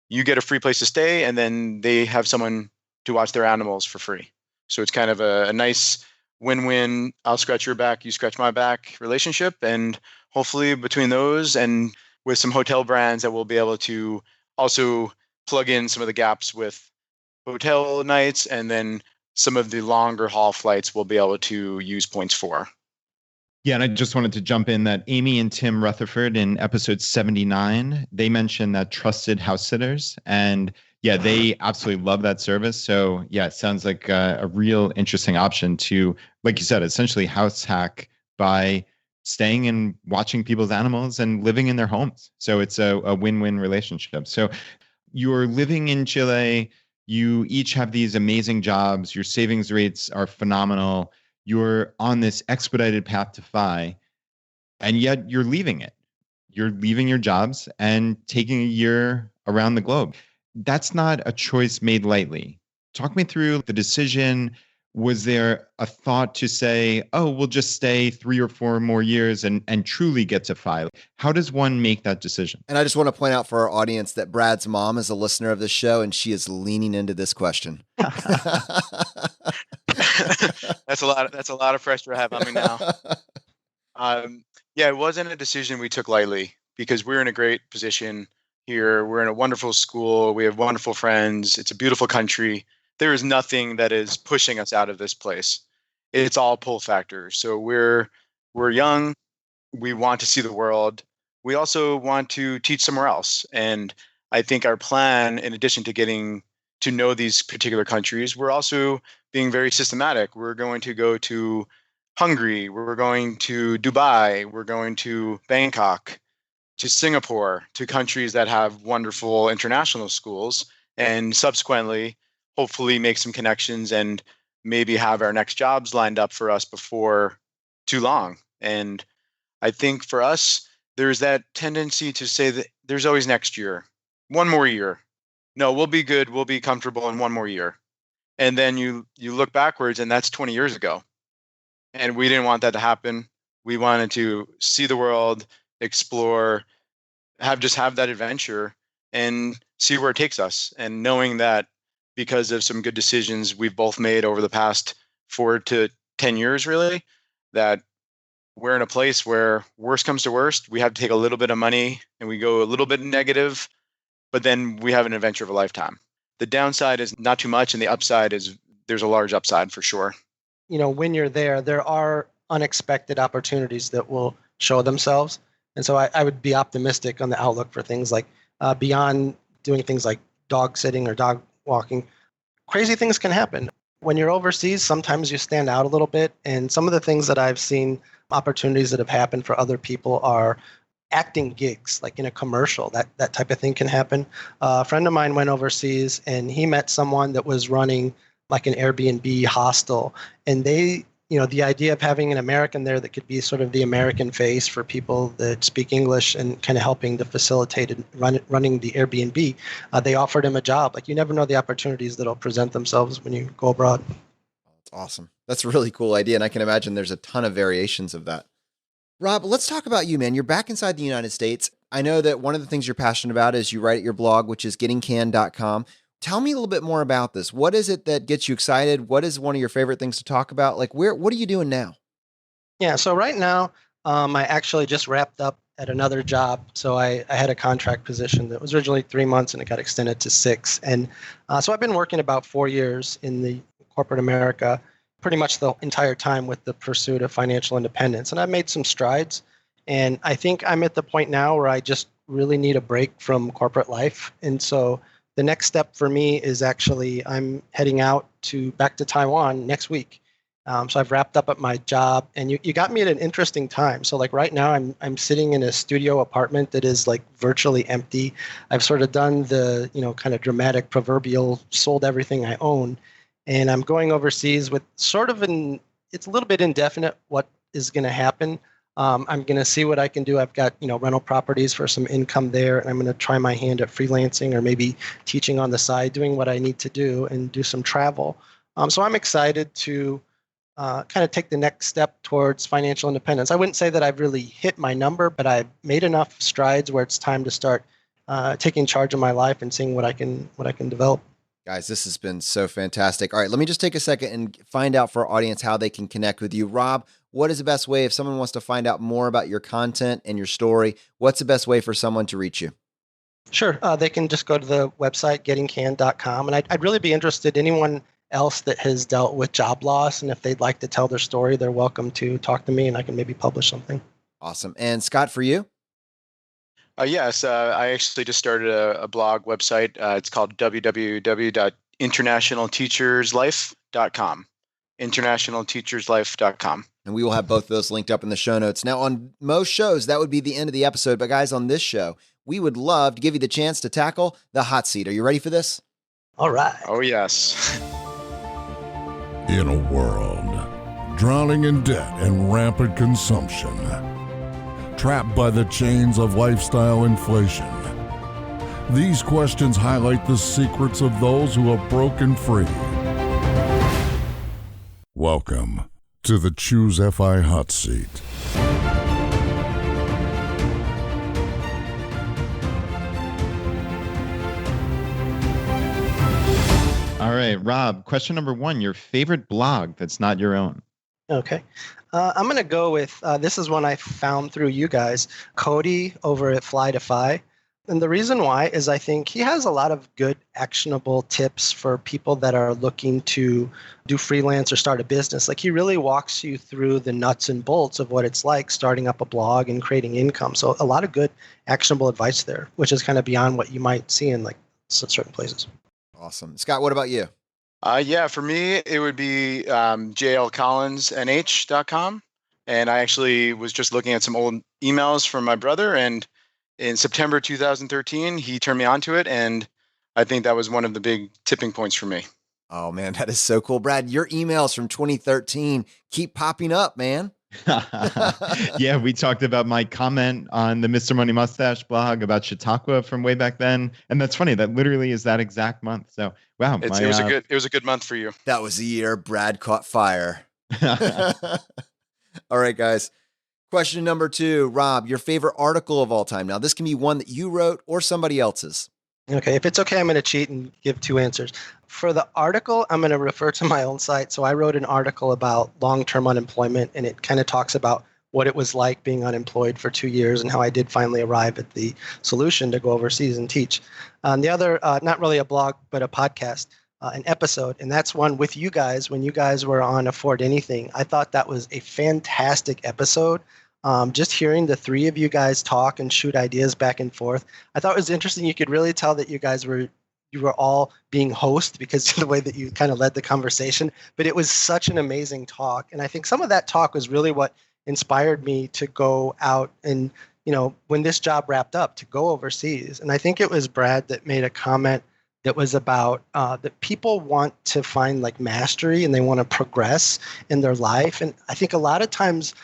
you get a free place to stay, and then they have someone to watch their animals for free. So it's kind of a nice win-win, I'll scratch your back, you scratch my back relationship. And hopefully between those and with some hotel brands that we'll be able to also plug in some of the gaps with hotel nights, and then some of the longer haul flights we'll be able to use points for. Yeah, and I just wanted to jump in that Amy and Tim Rutherford in episode 79, they mentioned that trusted house sitters, and yeah, they absolutely love that service. So yeah, it sounds like a real interesting option to, like you said, essentially house hack by staying and watching people's animals and living in their homes. So it's a win-win relationship. So you're living in Chile. You each have these amazing jobs. Your savings rates are phenomenal. You're on this expedited path to FI, and yet you're leaving it. You're leaving your jobs and taking a year around the globe. That's not a choice made lightly. Talk me through the decision. Was there a thought to say, oh, we'll just stay 3 or 4 more years and truly get to FI? How does one make that decision? And I just want to point out for our audience that Brad's mom is a listener of this show, and she is leaning into this question. That's a lot of pressure I have on me now. Yeah, it wasn't a decision we took lightly because we're in a great position here. We're in a wonderful school. We have wonderful friends. It's a beautiful country. There is nothing that is pushing us out of this place. It's all pull factors. So we're young. We want to see the world. We also want to teach somewhere else. And I think our plan, in addition to getting to know these particular countries, we're also being very systematic. We're going to go to Hungary, we're going to Dubai, we're going to Bangkok, to Singapore, to countries that have wonderful international schools, and subsequently, hopefully, make some connections and maybe have our next jobs lined up for us before too long. And I think for us, there's that tendency to say that there's always next year, one more year. No, we'll be good, we'll be comfortable in one more year. And then you look backwards, and that's 20 years ago. And we didn't want that to happen. We wanted to see the world, explore, have that adventure and see where it takes us. And knowing that because of some good decisions we've both made over the past 4 to 10 years, really, that we're in a place where worst comes to worst, we have to take a little bit of money and we go a little bit negative, but then we have an adventure of a lifetime. The downside is not too much, and the upside is there's a large upside for sure. When you're there are unexpected opportunities that will show themselves. And so I would be optimistic on the outlook for things like beyond doing things like dog sitting or dog walking. Crazy things can happen. When you're overseas, sometimes you stand out a little bit. And some of the things that I've seen, opportunities that have happened for other people are acting gigs, like in a commercial. That type of thing can happen. A friend of mine went overseas and he met someone that was running like an Airbnb hostel. And they, the idea of having an American there that could be sort of the American face for people that speak English and kind of helping to facilitate and running the Airbnb, they offered him a job. Like, you never know the opportunities that'll present themselves when you go abroad. That's awesome. That's a really cool idea. And I can imagine there's a ton of variations of that. Rob, let's talk about you, man. You're back inside the United States. I know that one of the things you're passionate about is you write at your blog, which is gettingcanned.com. Tell me a little bit more about this. What is it that gets you excited? What is one of your favorite things to talk about? Like, what are you doing now? Yeah, so right now, I actually just wrapped up at another job. So I had a contract position that was originally 3 months and it got extended to 6. And so I've been working about 4 years in the corporate America, pretty much the entire time with the pursuit of financial independence. And I've made some strides. And I think I'm at the point now where I just really need a break from corporate life. And so the next step for me is actually I'm heading out back to Taiwan next week. So I've wrapped up at my job, and you got me at an interesting time. So like right now I'm sitting in a studio apartment that is like virtually empty. I've sort of done the, kind of dramatic proverbial sold everything I own, and I'm going overseas with sort of it's a little bit indefinite what is going to happen. I'm going to see what I can do. I've got, rental properties for some income there, and I'm going to try my hand at freelancing or maybe teaching on the side, doing what I need to do and do some travel. So I'm excited to kind of take the next step towards financial independence. I wouldn't say that I've really hit my number, but I've made enough strides where it's time to start taking charge of my life and seeing what I can develop. Guys, this has been so fantastic. All right, let me just take a second and find out for our audience how they can connect with you. Rob, what is the best way if someone wants to find out more about your content and your story? What's the best way for someone to reach you? Sure. They can just go to the website, gettingcanned.com. And I'd really be interested, anyone else that has dealt with job loss, and if they'd like to tell their story, they're welcome to talk to me and I can maybe publish something. Awesome. And Scott, for you? Yes, I actually just started a blog website. It's called www.internationalteacherslife.com. internationalteacherslife.com. And we will have both of those linked up in the show notes. Now, on most shows, that would be the end of the episode. But guys, on this show, we would love to give you the chance to tackle the hot seat. Are you ready for this? All right. Oh, yes. In a world drowning in debt and rampant consumption, trapped by the chains of lifestyle inflation, these questions highlight the secrets of those who have broken free. Welcome to the Choose FI Hot Seat. All right, Rob, question number 1, your favorite blog that's not your own. Okay. I'm going to go with this is one I found through you guys, Cody over at Fly to Fi. And the reason why is I think he has a lot of good actionable tips for people that are looking to do freelance or start a business. Like he really walks you through the nuts and bolts of what it's like starting up a blog and creating income. So a lot of good actionable advice there, which is kind of beyond what you might see in like certain places. Awesome. Scott, what about you? Yeah, for me, it would be jlcollinsnh.com. And I actually was just looking at some old emails from my brother. And in September 2013, he turned me on to it. And I think that was one of the big tipping points for me. Oh, man, that is so cool. Brad, your emails from 2013 keep popping up, man. Yeah, we talked about my comment on the Mr. Money Mustache blog about Chautauqua from way back then, and that's funny. That literally is that exact month. So, wow, it was a good month for you. That was the year Brad caught fire. All right, guys. Question number 2, Rob, your favorite article of all time. Now, this can be one that you wrote or somebody else's. Okay, if it's okay, I'm going to cheat and give 2 answers. For the article, I'm going to refer to my own site. So I wrote an article about long-term unemployment, and it kind of talks about what it was like being unemployed for 2 years and how I did finally arrive at the solution to go overseas and teach. The other, not really a blog, but a podcast, an episode, and that's one with you guys when you guys were on Afford Anything. I thought that was a fantastic episode. Just hearing the 3 of you guys talk and shoot ideas back and forth, I thought it was interesting. You could really tell that you were all being host because of the way that you kind of led the conversation. But it was such an amazing talk, and I think some of that talk was really what inspired me to go out and, when this job wrapped up, to go overseas. And I think it was Brad that made a comment that was about that people want to find like mastery and they want to progress in their life. And I think a lot of times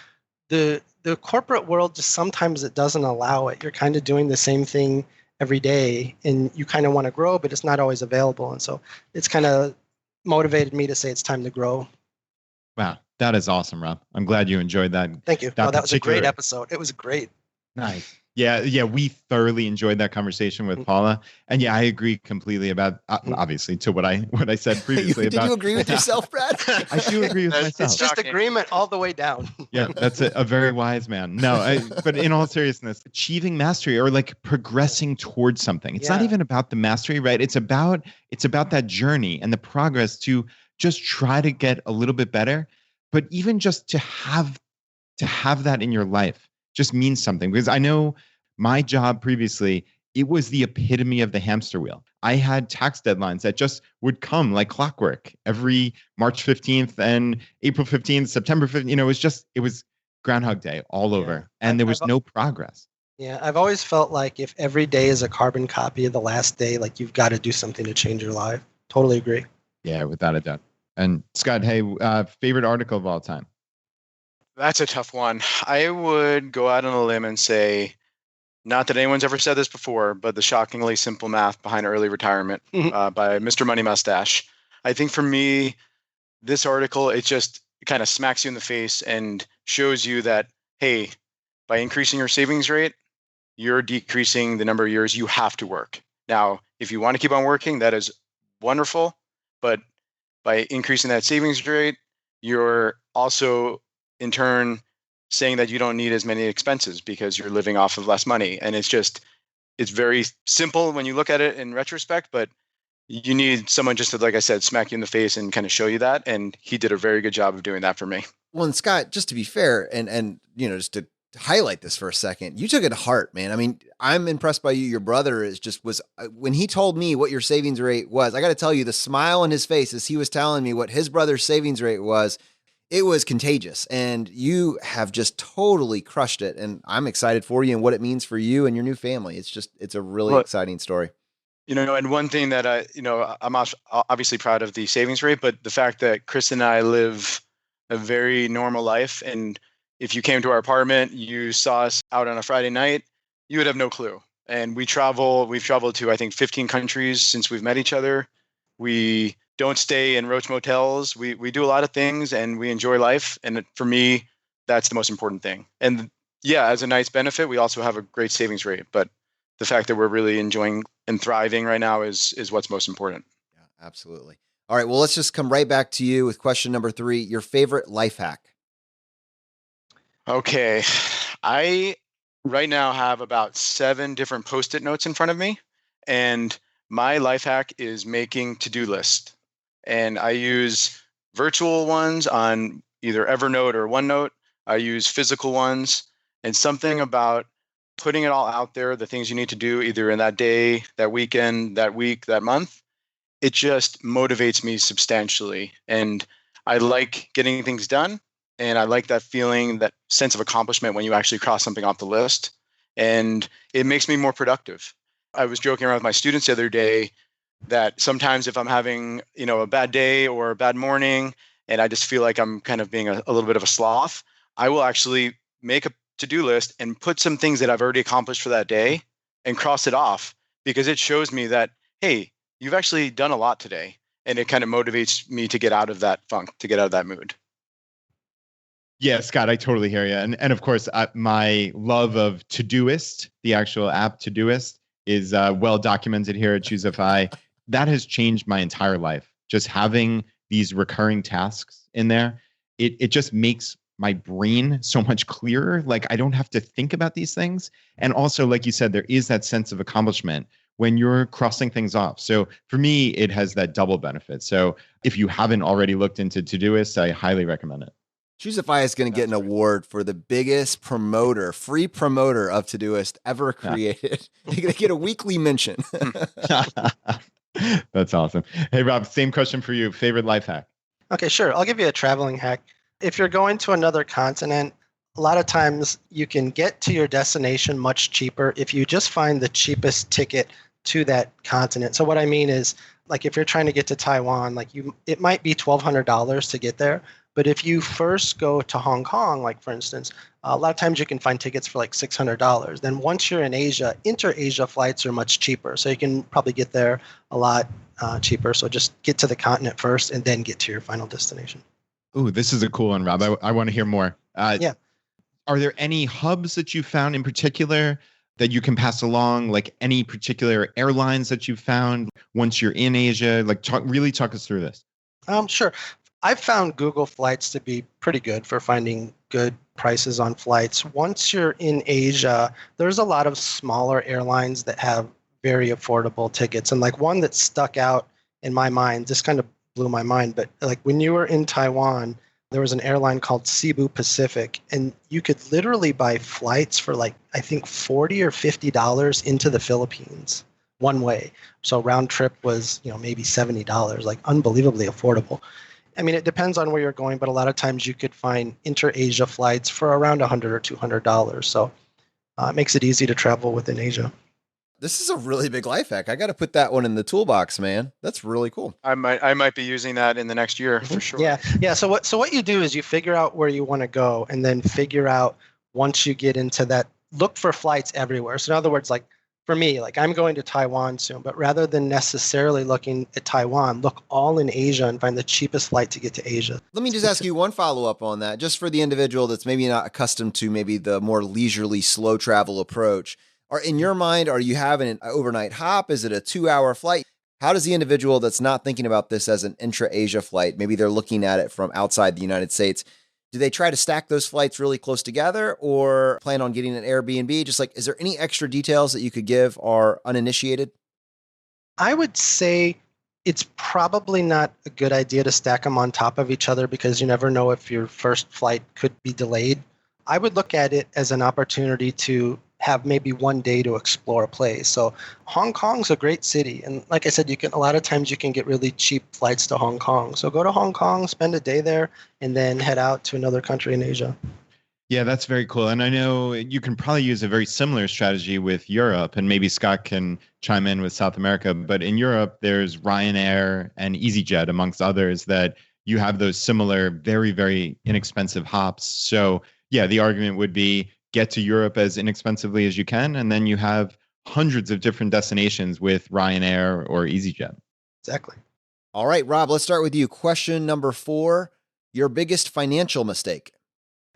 the corporate world just sometimes it doesn't allow it. You're kind of doing the same thing every day and you kind of want to grow, but it's not always available. And so it's kind of motivated me to say it's time to grow. Wow, that is awesome, Rob. I'm glad you enjoyed that. Thank you. That was a great episode. It was great. Nice. Yeah, we thoroughly enjoyed that conversation with Paula, and yeah, I agree completely about obviously to what I said previously. Did you agree with yourself, Brad? I do agree with myself. It's just agreement all the way down. Yeah, that's a very wise man. No, but in all seriousness, achieving mastery or like progressing towards something. It's not even about the mastery, right? It's about that journey and the progress to just try to get a little bit better, but even just to have that in your life just means something, because I know my job previously, it was the epitome of the hamster wheel. I had tax deadlines that just would come like clockwork every March 15th and April 15th, September 15th. It was Groundhog Day all over, and there was no progress. Yeah, I've always felt like if every day is a carbon copy of the last day, like you've got to do something to change your life. Totally agree. Yeah, without a doubt. And Scott, hey, favorite article of all time? That's a tough one. I would go out on a limb and say, not that anyone's ever said this before, but The Shockingly Simple Math Behind Early Retirement by Mr. Money Mustache. I think for me, this article, it just kind of smacks you in the face and shows you that, hey, by increasing your savings rate, you're decreasing the number of years you have to work. Now, if you want to keep on working, that is wonderful. But by increasing that savings rate, you're also in turn saying that you don't need as many expenses because you're living off of less money. And it's very simple when you look at it in retrospect, but you need someone just to, like I said, smack you in the face and kind of show you that. And he did a very good job of doing that for me. Well, and Scott, just to be fair and just to highlight this for a second, you took it to heart, man. I mean, I'm impressed by you. Your brother was when he told me what your savings rate was, I got to tell you, the smile on his face as he was telling me what his brother's savings rate was, it was contagious, and you have just totally crushed it. And I'm excited for you and what it means for you and your new family. It's a really exciting story. And one thing that I'm obviously proud of the savings rate, but the fact that Chris and I live a very normal life. And if you came to our apartment, you saw us out on a Friday night, you would have no clue. And we've traveled to, I think, 15 countries since we've met each other. We don't stay in roach motels. We do a lot of things and we enjoy life. And for me, that's the most important thing. And yeah, as a nice benefit, we also have a great savings rate. But the fact that we're really enjoying and thriving right now is what's most important. Yeah, absolutely. All right. Well, let's just come right back to you with question number 3, your favorite life hack. Okay. I right now have about 7 different Post-it notes in front of me, and my life hack is making to-do list. And I use virtual ones on either Evernote or OneNote. I use physical ones, and something about putting it all out there, the things you need to do either in that day, that weekend, that week, that month, it just motivates me substantially. And I like getting things done. And I like that feeling, that sense of accomplishment when you actually cross something off the list. And it makes me more productive. I was joking around with my students the other day that sometimes if I'm having, a bad day or a bad morning, and I just feel like I'm kind of being a little bit of a sloth, I will actually make a to-do list and put some things that I've already accomplished for that day and cross it off, because it shows me that, hey, you've actually done a lot today. And it kind of motivates me to get out of that funk, to get out of that mood. Yeah, Scott, I totally hear you. And of course, my love of Todoist, the actual app Todoist, is well documented here at Choosify. That has changed my entire life. Just having these recurring tasks in there, it just makes my brain so much clearer. Like I don't have to think about these things. And also, like you said, there is that sense of accomplishment when you're crossing things off. So for me, it has that double benefit. So if you haven't already looked into Todoist, I highly recommend it. Choosify is going to get an award for the biggest free promoter of Todoist ever created. They're going to get a weekly mention. That's awesome. Hey, Rob, same question for you. Favorite life hack? Okay, sure. I'll give you a traveling hack. If you're going to another continent, a lot of times you can get to your destination much cheaper if you just find the cheapest ticket to that continent. So what I mean is, like if you're trying to get to Taiwan, it might be $1,200 to get there. But if you first go to Hong Kong, like for instance, a lot of times you can find tickets for like $600. Then once you're in Asia, inter-Asia flights are much cheaper. So you can probably get there a lot cheaper. So just get to the continent first and then get to your final destination. Ooh, this is a cool one, Rob. I want to hear more. Yeah. Are there any hubs that you found in particular that you can pass along? Like any particular airlines that you found once you're in Asia? Like talk us through this. Sure. I've found Google Flights to be pretty good for finding good prices on flights. Once you're in Asia, there's a lot of smaller airlines that have very affordable tickets. And like one that stuck out in my mind, this kind of blew my mind, but like when you were in Taiwan, there was an airline called Cebu Pacific, and you could literally buy flights for like, I think $40 or $50 into the Philippines one way. So round trip was, maybe $70, like unbelievably affordable. I mean, it depends on where you're going, but a lot of times you could find inter-Asia flights for around $100 or $200. So it makes it easy to travel within Asia. This is a really big life hack. I got to put that one in the toolbox, man. That's really cool. I might be using that in the next year for sure. Yeah. So what you do is you figure out where you want to go, and then figure out once you get into that, look for flights everywhere. So in other words, like for me, like I'm going to Taiwan soon, but rather than necessarily looking at Taiwan, look all in Asia and find the cheapest flight to get to Asia. Let me just ask you one follow-up on that, just for the individual that's maybe not accustomed to maybe the more leisurely, slow travel approach. In your mind, are you having an overnight hop? Is it a 2-hour flight? How does the individual that's not thinking about this as an intra-Asia flight, maybe they're looking at it from outside the United States, do they try to stack those flights really close together or plan on getting an Airbnb? Just like, is there any extra details that you could give our uninitiated? I would say it's probably not a good idea to stack them on top of each other because you never know if your first flight could be delayed. I would look at it as an opportunity to have maybe one day to explore a place. So Hong Kong's a great city. And like I said, a lot of times you can get really cheap flights to Hong Kong. So go to Hong Kong, spend a day there, and then head out to another country in Asia. Yeah, that's very cool. And I know you can probably use a very similar strategy with Europe, and maybe Scott can chime in with South America. But in Europe, there's Ryanair and EasyJet, amongst others, that you have those similar, very, very inexpensive hops. So yeah, the argument would be get to Europe as inexpensively as you can, and then you have hundreds of different destinations with Ryanair or EasyJet. Exactly. All right, Rob, let's start with you. Question number 4, your biggest financial mistake.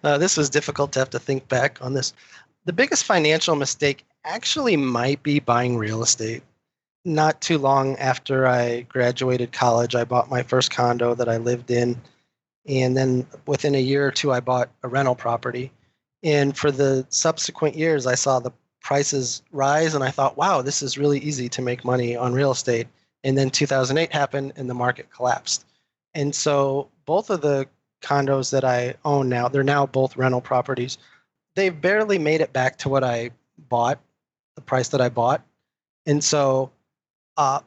This was difficult to have to think back on this. The biggest financial mistake actually might be buying real estate. Not too long after I graduated college, I bought my first condo that I lived in. And then within a year or two, I bought a rental property. And for the subsequent years, I saw the prices rise and I thought, wow, this is really easy to make money on real estate. And then 2008 happened and the market collapsed. And so both of the condos that I own now, they're now both rental properties. They've barely made it back to what I bought, the price that I bought. And so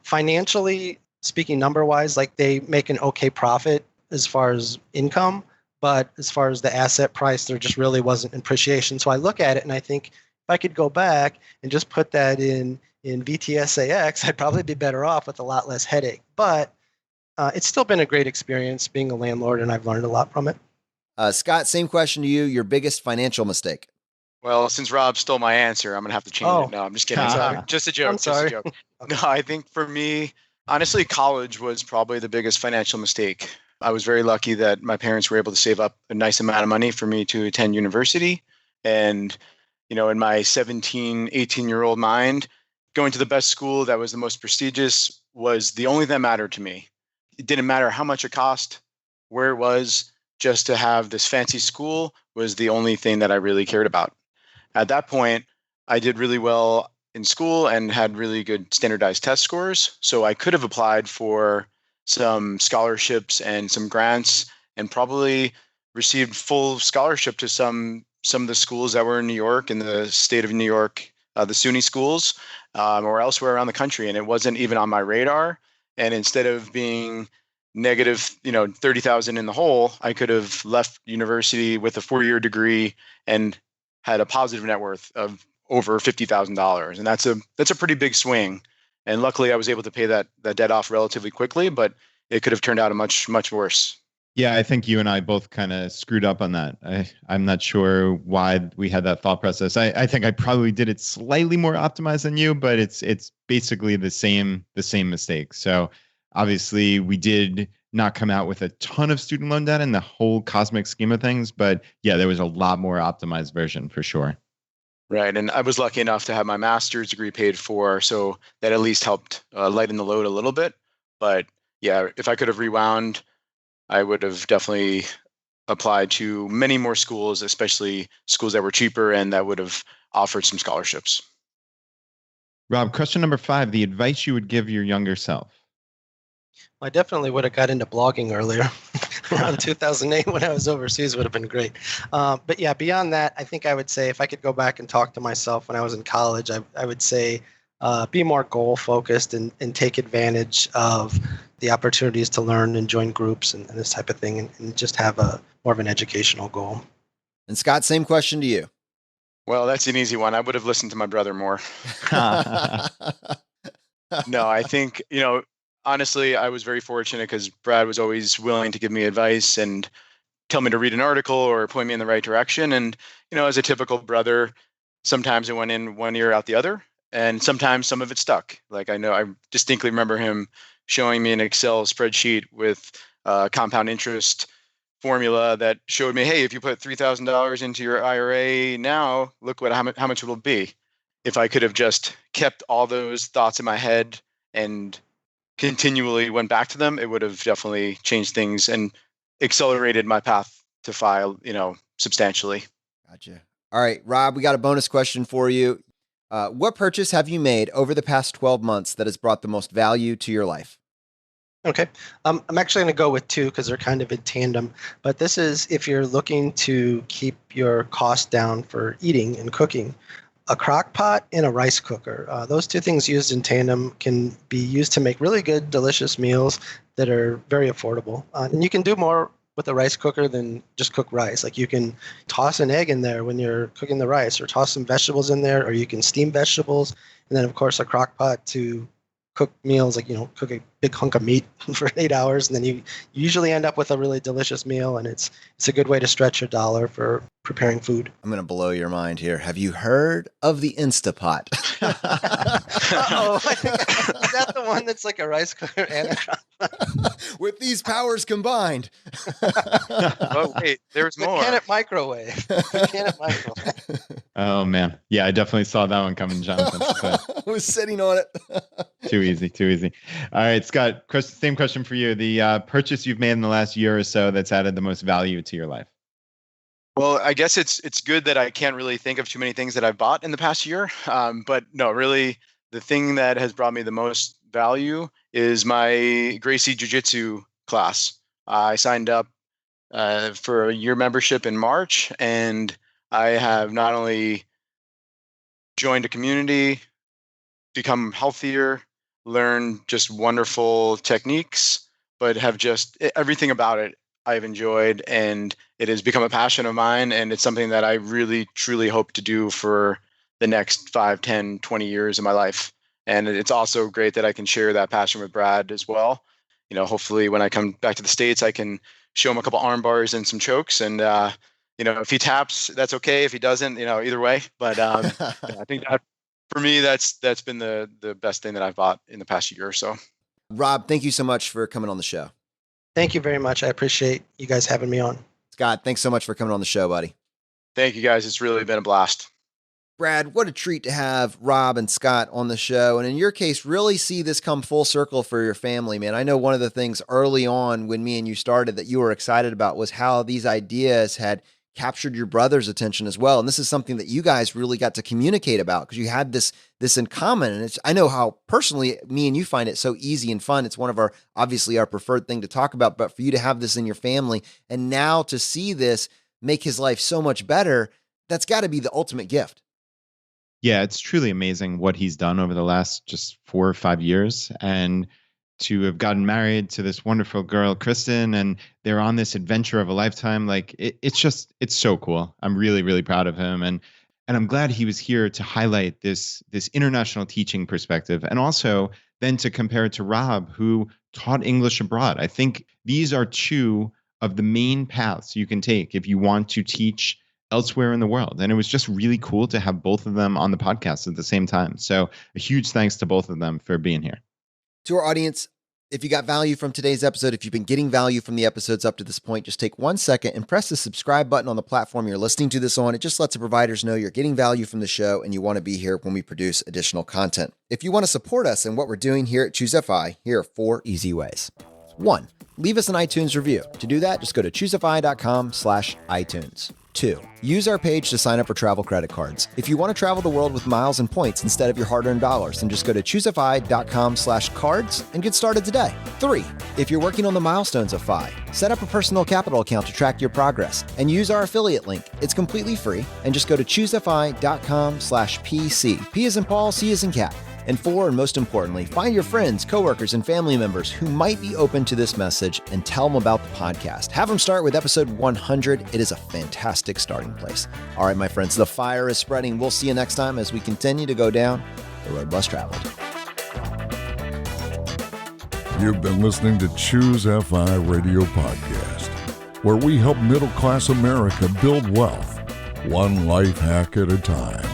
financially speaking, number wise, like they make an okay profit as far as income, but as far as the asset price, there just really wasn't appreciation. So I look at it and I think if I could go back and just put that in VTSAX, I'd probably be better off with a lot less headache. But it's still been a great experience being a landlord, and I've learned a lot from it. Scott, same question to you. Your biggest financial mistake? Well, since Rob stole my answer, I'm going to have to change it. No, I'm just kidding. Sorry. Just a joke. I'm sorry. Just a joke. No, I think for me, honestly, college was probably the biggest financial mistake. I was very lucky that my parents were able to save up a nice amount of money for me to attend university. And, in my 17, 18-year-old mind, going to the best school that was the most prestigious was the only thing that mattered to me. It didn't matter how much it cost, where it was, just to have this fancy school was the only thing that I really cared about. At that point, I did really well in school and had really good standardized test scores. So I could have applied for some scholarships and some grants and probably received full scholarship to some of the schools that were in New York, in the state of New York, the SUNY schools, or elsewhere around the country. And it wasn't even on my radar. And instead of being negative, 30,000 in the hole, I could have left university with a 4-year degree and had a positive net worth of over $50,000. And that's a pretty big swing. And luckily I was able to pay that debt off relatively quickly, but it could have turned out much, much worse. Yeah, I think you and I both kind of screwed up on that. I'm not sure why we had that thought process. I think I probably did it slightly more optimized than you, but it's basically the same mistake. So obviously we did not come out with a ton of student loan debt in the whole cosmic scheme of things, but yeah, there was a lot more optimized version for sure. Right. And I was lucky enough to have my master's degree paid for, so that at least helped lighten the load a little bit. But yeah, if I could have rewound, I would have definitely applied to many more schools, especially schools that were cheaper and that would have offered some scholarships. Rob, question number 5, the advice you would give your younger self. I definitely would have got into blogging earlier. Around 2008 when I was overseas would have been great. But yeah, beyond that, I think I would say if I could go back and talk to myself when I was in college, I would say be more goal focused and take advantage of the opportunities to learn and join groups and this type of thing and just have more of an educational goal. And Scott, same question to you. Well, that's an easy one. I would have listened to my brother more. No, I think, honestly, I was very fortunate because Brad was always willing to give me advice and tell me to read an article or point me in the right direction. And, as a typical brother, sometimes it went in one ear out the other, and sometimes some of it stuck. Like I distinctly remember him showing me an Excel spreadsheet with compound interest formula that showed me, hey, if you put $3,000 into your IRA now, look how much it will be. If I could have just kept all those thoughts in my head and continually went back to them, it would have definitely changed things and accelerated my path to file, substantially. Gotcha. All right, Rob, we got a bonus question for you. What purchase have you made over the past 12 months that has brought the most value to your life? Okay. I'm actually going to go with 2 because they're kind of in tandem. But this is if you're looking to keep your costs down for eating and cooking. A crock pot and a rice cooker. Those 2 things used in tandem can be used to make really good, delicious meals that are very affordable. And you can do more with a rice cooker than just cook rice. Like you can toss an egg in there when you're cooking the rice, or toss some vegetables in there, or you can steam vegetables. And then, of course, a crock pot to cook meals, like, cook a big hunk of meat for 8 hours. And then you usually end up with a really delicious meal. And it's a good way to stretch your dollar for preparing food. I'm going to blow your mind here. Have you heard of the Instapot? Uh-oh. Is that the one that's like a rice cooker and a crock pot? With these powers combined. Oh, wait, there's more. Can it microwave? Can it microwave? Oh man. Yeah, I definitely saw that one coming, Jonathan. I was sitting on it. Too easy. All right, Scott, same question for you. The purchase you've made in the last year or so that's added the most value to your life. Well, I guess it's good that I can't really think of too many things that I've bought in the past year. But no, really, the thing that has brought me the most value is my Gracie Jiu-Jitsu class. I signed up for a year membership in March, and I have not only joined a community, become healthier, learn just wonderful techniques, but have just everything about it I've enjoyed, and it has become a passion of mine, and it's something that I really truly hope to do for the next 5, 10, 20 years of my life. And it's also great that I can share that passion with Brad as well. Hopefully when I come back to the States, I can show him a couple arm bars and some chokes, and if he taps, that's okay. If he doesn't, either way. But I think that for me, that's been the best thing that I've bought in the past year or so. Rob, thank you so much for coming on the show. Thank you very much. I appreciate you guys having me on. Scott, thanks so much for coming on the show, buddy. Thank you, guys. It's really been a blast. Brad, what a treat to have Rob and Scott on the show. And in your case, really see this come full circle for your family, man. I know one of the things early on when me and you started that you were excited about was how these ideas had captured your brother's attention as well. And this is something that you guys really got to communicate about because you had this in common. And I know how personally me and you find it so easy and fun. It's one of obviously our preferred thing to talk about, but for you to have this in your family and now to see this make his life so much better, that's got to be the ultimate gift. Yeah, it's truly amazing what he's done over the last just 4 or 5 years. And to have gotten married to this wonderful girl, Kristen, and they're on this adventure of a lifetime. Like it's so cool. I'm really, really proud of him. And I'm glad he was here to highlight this international teaching perspective. And also then to compare it to Rob, who taught English abroad. I think these are two of the main paths you can take if you want to teach elsewhere in the world. And it was just really cool to have both of them on the podcast at the same time. So a huge thanks to both of them for being here. To our audience, if you got value from today's episode, if you've been getting value from the episodes up to this point, just take 1 second and press the subscribe button on the platform you're listening to this on. It just lets the providers know you're getting value from the show and you want to be here when we produce additional content. If you want to support us and what we're doing here at ChooseFI, here are 4 easy ways. 1, leave us an iTunes review. To do that, just go to choosefi.com/iTunes. 2, use our page to sign up for travel credit cards. If you want to travel the world with miles and points instead of your hard-earned dollars, then just go to choosefi.com/cards and get started today. 3, if you're working on the milestones of FI, set up a personal capital account to track your progress and use our affiliate link. It's completely free and just go to choosefi.com/PC. P as in Paul, C as in cat. And 4, and most importantly, find your friends, coworkers, and family members who might be open to this message and tell them about the podcast. Have them start with episode 100. It is a fantastic starting place. All right, my friends, the fire is spreading. We'll see you next time as we continue to go down the road less traveled. You've been listening to Choose FI Radio Podcast, where we help middle-class America build wealth, one life hack at a time.